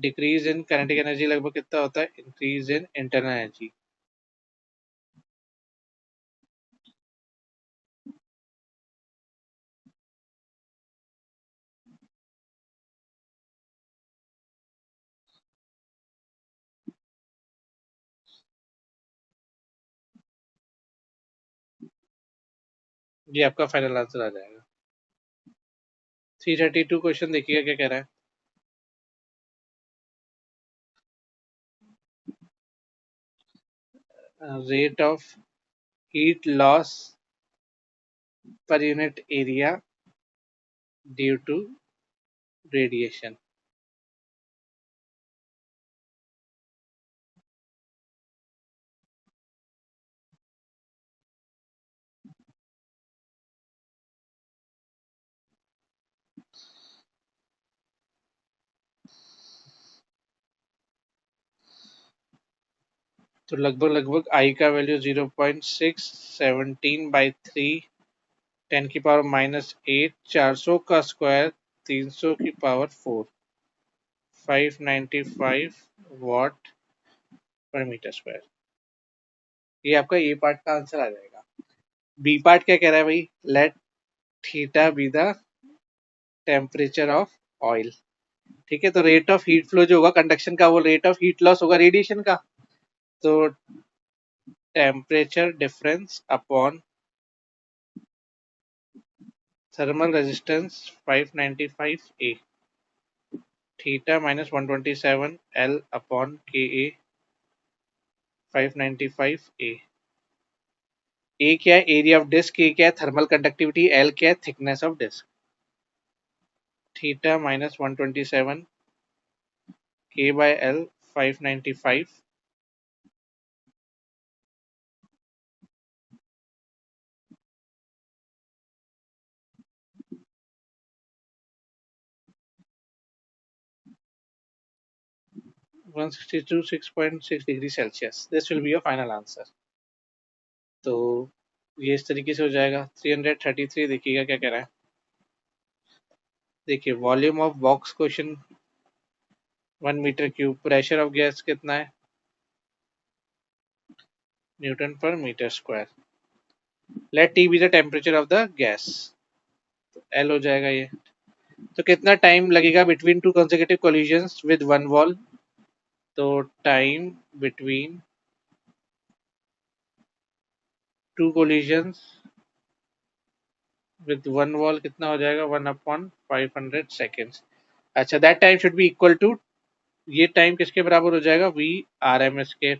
Speaker 1: डिक्रीज इन काइनेटिक एनर्जी लगभग कितना होता है, इंक्रीज इन इंटरनल एनर्जी। ये आपका फाइनल आंसर आ जाएगा। 332 क्वेश्चन देखिएगा क्या कह रहा है, rate of heat loss per unit area due to radiation. तो लगभग लगभग आई का वैल्यू 0.617/3 10 की पावर -8 400 का स्क्वायर 300 की पावर 4 595 वाट पर मीटर स्क्वायर। ये आपका ए पार्ट का आंसर आ जाएगा। बी पार्ट क्या कह रहा है भाई, let theta B the temperature of oil. ठीक है, तो रेट ऑफ हीट फ्लो जो होगा कंडक्शन का, वो रेट ऑफ हीट लॉस होगा रेडिएशन का। तो temperature difference upon thermal resistance 595 ए, थीटा माइनस 127 एल अपॉन के ए 595 ए क्या है एरिया ऑफ डिस्क, ए क्या है थर्मल कंडक्टिविटी, एल क्या है thickness of disc. Theta minus 127 K by L 595 162 6.6 degree Celsius. This will be your final answer. तो ये इस तरीके से हो जाएगा। 333 देखिएगा क्या कह रहा है। देखिए volume of box question 1 metre cube, pressure of gas कितना है newton per metre square. Let T be the temperature of the gas, L हो जाएगा ये। तो कितना टाइम लगेगा between two consecutive collisions with one wall, तो time between two collisions with one wall कितना हो जाएगा 1/500 सेकेंड्स। अच्छा that time should be equal to, ये टाइम किसके बराबर हो जाएगा वी आर एम एस के।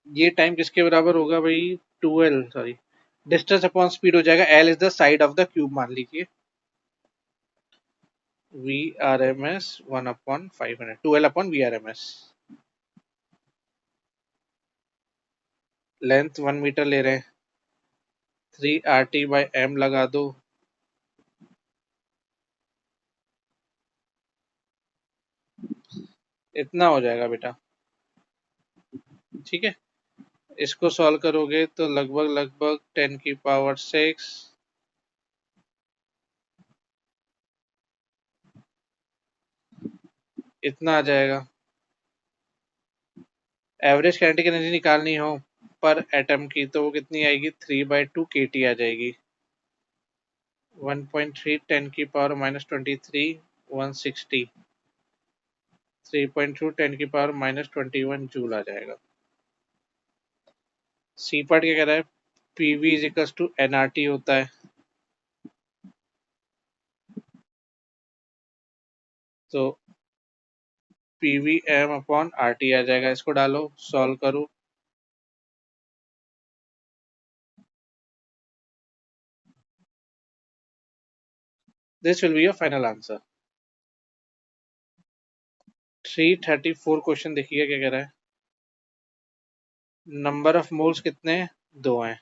Speaker 1: ये टाइम किसके बराबर होगा भाई 12 सॉरी डिस्टेंस अपॉन स्पीड हो जाएगा। L is the side of the cube मान लीजिए, V R M S 1/500 12 upon V R M S. Length 1 metre ले रहे हैं, 3 RT/m लगा दो, इतना हो जाएगा बेटा। ठीक है, इसको सॉल्व करोगे तो लगभग लगभग 10⁶ इतना आ जाएगा। एवरेज काइनेटिक एनर्जी निकालनी हो पर एटम की तो वो कितनी आएगी 3/2 kT आ जाएगी। 1.3 10⁻⁻23 160, 3.2 10⁻⁻21 जूल आ जाएगा। सी पार्ट क्या कह रहा है, PV is equal to NRT होता है, तो पीवी एम अपॉन आरटी आ जाएगा। इसको डालो सॉल्व करो, this will be your final answer. 334 question देखिए क्या कह रहा है। नंबर ऑफ मोल्स कितने हैं, 2 हैं।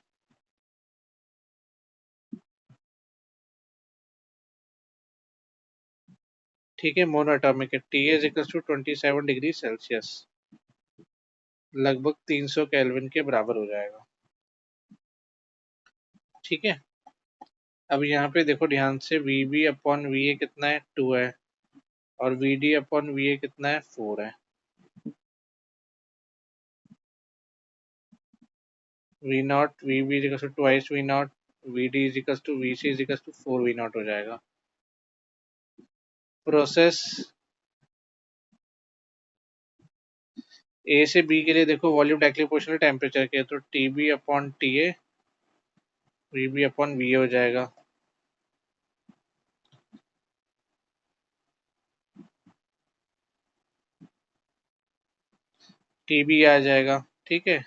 Speaker 1: ठीक है, मोनोएटॉमिक है, T is equal to 27 degree Celsius, लगभग 300 केल्विन के बराबर हो जाएगा। ठीक है, अब यहाँ पे देखो ध्यान से, V B upon V A कितना है 2 है, और V D upon V A कितना है 4 है। V naught V B is to twice V naught, V D is equal to V C is equal to 4 V naught हो जाएगा। Process ए से बी के लिए देखो वॉल्यूम डायरेक्टली प्रोपोर्शनल टेम्परेचर के, तो T B upon T A V B upon V A हो जाएगा। टी बी आ जाएगा। ठीक है,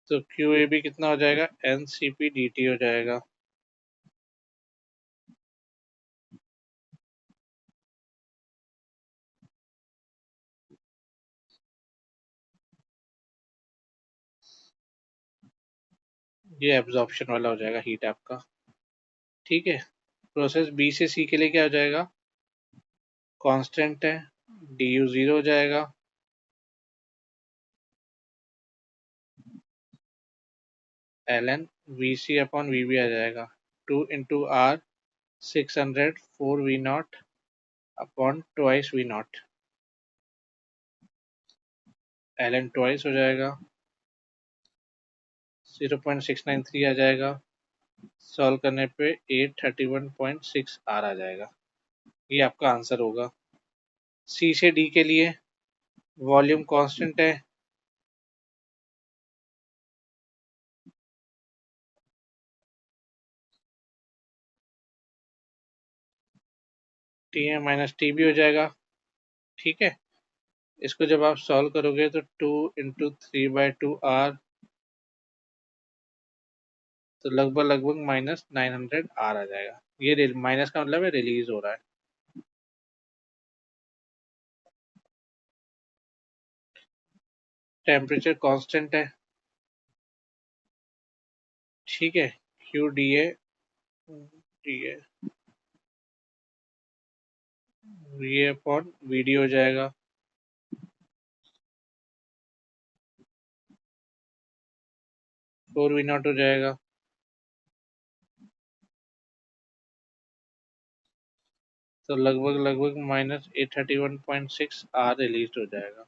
Speaker 1: तो क्यू ए बी कितना हो जाएगा N C P D T हो जाएगा। ये एब्जॉर्प्शन वाला हो जाएगा हीट आपका। ठीक है, प्रोसेस बी से सी के लिए क्या हो जाएगा, कांस्टेंट है, डी यू 0 हो जाएगा, L N V C upon V B आ जाएगा। 2 × R 600 4 V naught upon twice V naught, L N twice हो जाएगा, 0.693 आ जाएगा। सॉल्व करने पे 831.6 R आ जाएगा। ये आपका आंसर होगा। सी से डी के लिए वॉल्यूम कांस्टेंट है, T A minus T B हो जाएगा। ठीक है, इसको जब आप सॉल्व करोगे तो 2 × 3/2 आर, तो लगभग लगभग -900 आर आ जाएगा। ये माइनस का मतलब है रिलीज हो रहा है। टेम्परेचर कांस्टेंट है। ठीक है, Q D A V upon V D हो जाएगा। 4V0 हो जाएगा। तो लगभग लगभग -831.6 आर रिलीज हो जाएगा।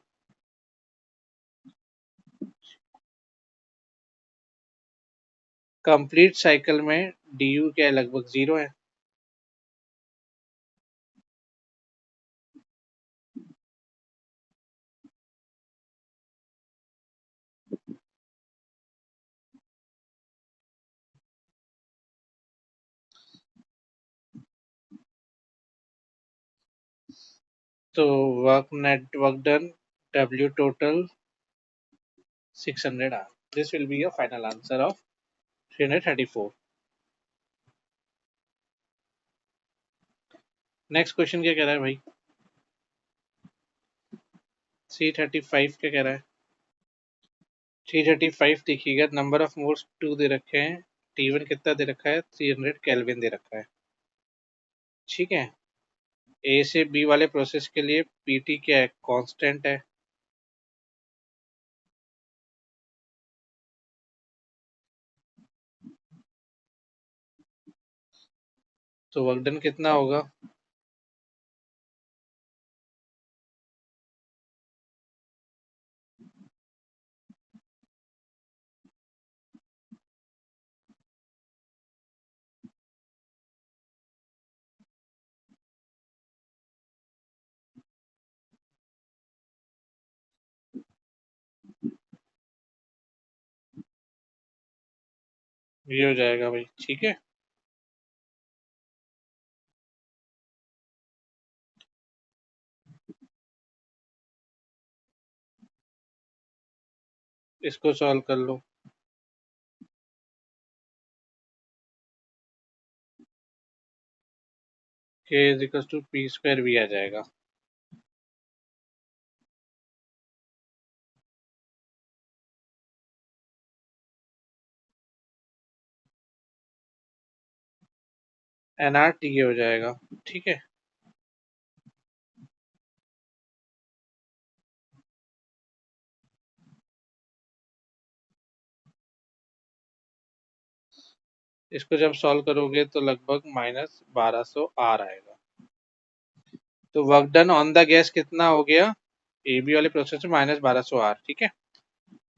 Speaker 1: कंप्लीट साइकिल में डी यू क्या है, लगभग 0 है। तो work done W total 600 R. This will be your final answer of 334. Next question क्या कह रहा है भाई? 335 क्या कह रहा है? 335 देखिएगा, नंबर ऑफ मोल्स 2 दे रखे हैं, T1 कितना दे रखा है? 300 केल्विन दे रखा है। ठीक है, ए से बी वाले प्रोसेस के लिए पीटी क्या है? कांस्टेंट है। तो वर्क डन कितना होगा? ये हो जाएगा भाई। ठीक है, इसको सॉल्व कर लो। K is equal to P square भी आ जाएगा। NRT हो जाएगा। ठीक है, इसको जब सॉल्व करोगे तो लगभग -1200 आर आएगा। तो work done on the gas कितना हो गया? ए बी वाले प्रोसेस में -1200 आर। ठीक है,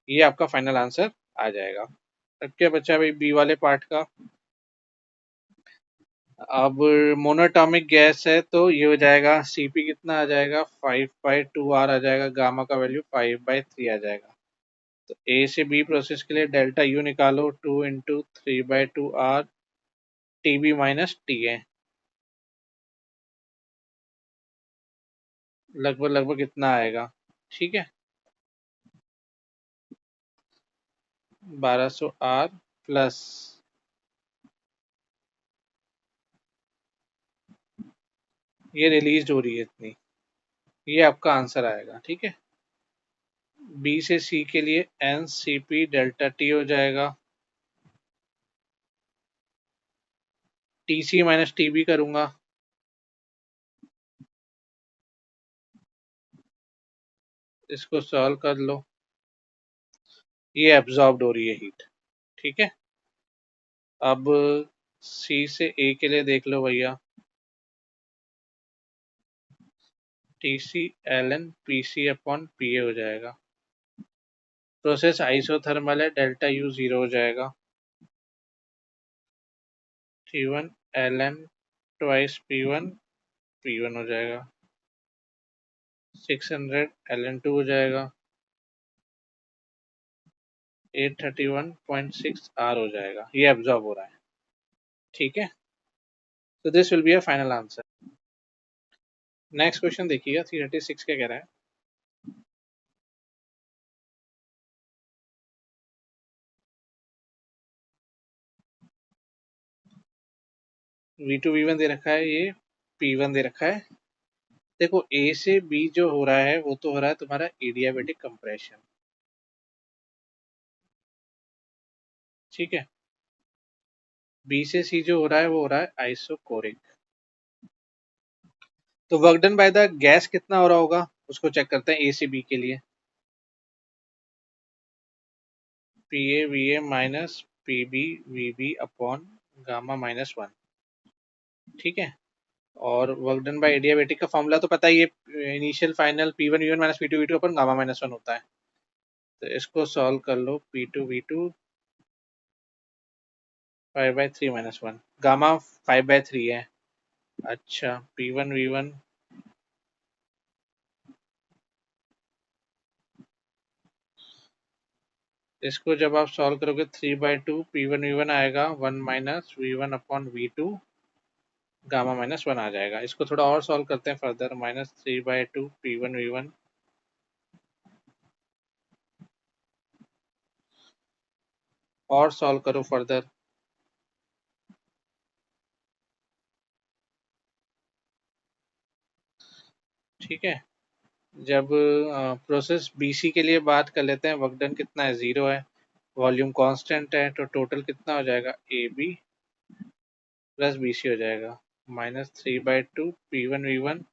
Speaker 1: ये आपका फाइनल आंसर आ जाएगा। अब क्या बचा भाई बी वाले पार्ट का? अब मोनोटॉमिक गैस है तो ये हो जाएगा, सीपी कितना आ जाएगा? 5/2 आर आ जाएगा, गामा का वैल्यू 5/3 आ जाएगा। तो ए से बी प्रोसेस के लिए डेल्टा यू निकालो, 2 × 3/2 R T B minus T A. लगभग लगभग इतना आएगा। ठीक है, 1200 आर प्लस ये रिलीज हो रही है इतनी, ये आपका आंसर आएगा। ठीक है, बी से सी के लिए N C P delta T हो जाएगा। T C minus T B करूंगा, इसको सॉल्व कर लो। ये एब्जॉर्ब्ड हो रही है हीट। ठीक है, अब सी से ए के लिए देख लो भैया, T C L N P C upon P A हो जाएगा। प्रोसेस आइसोथर्मल है, डेल्टा यू 0 हो जाएगा। T1 ln twice P1 P1 हो जाएगा। 600 ln2 हो जाएगा, 831.6 R हो जाएगा, ये एब्जॉर्ब हो रहा है। ठीक है, तो this will be a final answer. Next question देखिएगा, 336 क्या कह रहा है। V2 V1 दे रखा है, ये P1 दे रखा है। देखो A से B जो हो रहा है वो तो हो रहा है तुम्हारा एडियाबेटिक कंप्रेशन, ठीक है। B से C जो हो रहा है वो हो रहा है आइसोकोरिक। तो work done by the gas कितना हो रहा होगा उसको चेक करते हैं A से B के लिए। PA minus PB upon gamma -1, ठीक है। और वर्क डन बाय एडियाबेटिक का फॉर्मूला तो पता ही है, initial final P1 V1 minus P2 V2 अपन गामा -1 होता है। तो इसको सॉल्व कर लो, P2 V2 5/3 -1, गामा 5/3 है। अच्छा, P1 V1 इसको जब आप सॉल्व करोगे 3/2 P1 V1 आएगा 1 minus V1 upon V2 gamma -1 आ जाएगा। इसको थोड़ा और सॉल्व करते हैं फर्दर, -3/2 P1 V1 और सॉल्व करो फर्दर। ठीक है, जब प्रोसेस BC के लिए बात कर लेते हैं, वर्क डन कितना है, 0 है, वॉल्यूम कांस्टेंट है, तो टोटल कितना हो जाएगा, AB प्लस BC हो जाएगा, -3/2 P1 V1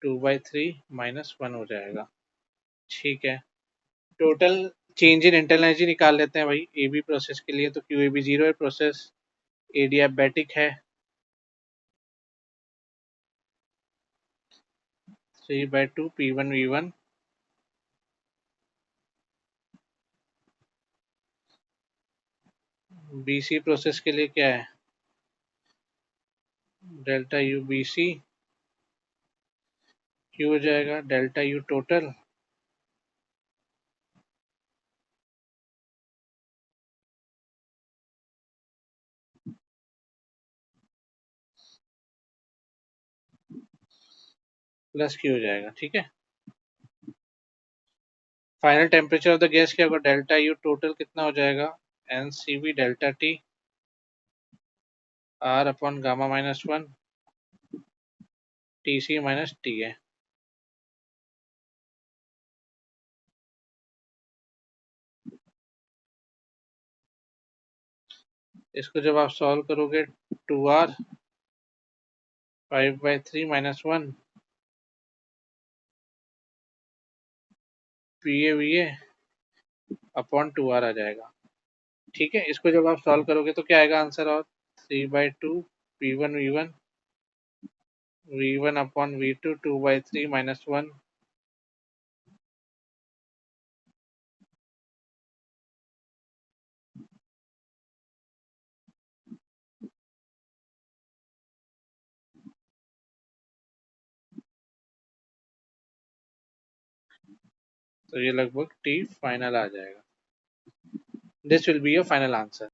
Speaker 1: 2/3 -1 हो जाएगा। ठीक है, total change in internal energy निकाल लेते हैं भाई AB प्रोसेस के लिए। तो QAB 0 है, प्रोसेस एडियाबैटिक है, 3/2 P1 V1 BC प्रोसेस के लिए क्या है, डेल्टा U BC Q हो जाएगा delta U total plus Q हो जाएगा। ठीक है, final temperature of the gas क्या होगा, डेल्टा U टोटल कितना हो जाएगा, NCV delta T R upon gamma -1 TC minus T है। इसको जब आप सॉल्व करोगे 2R 5/3 -1 PA अपॉन 2R आ जाएगा। ठीक है, इसको जब आप सॉल्व करोगे तो क्या आएगा आंसर, और 3/2 P1 V1 अपॉन V2 2/3 -1। तो ये लगभग T फाइनल आ जाएगा। This will be your final answer.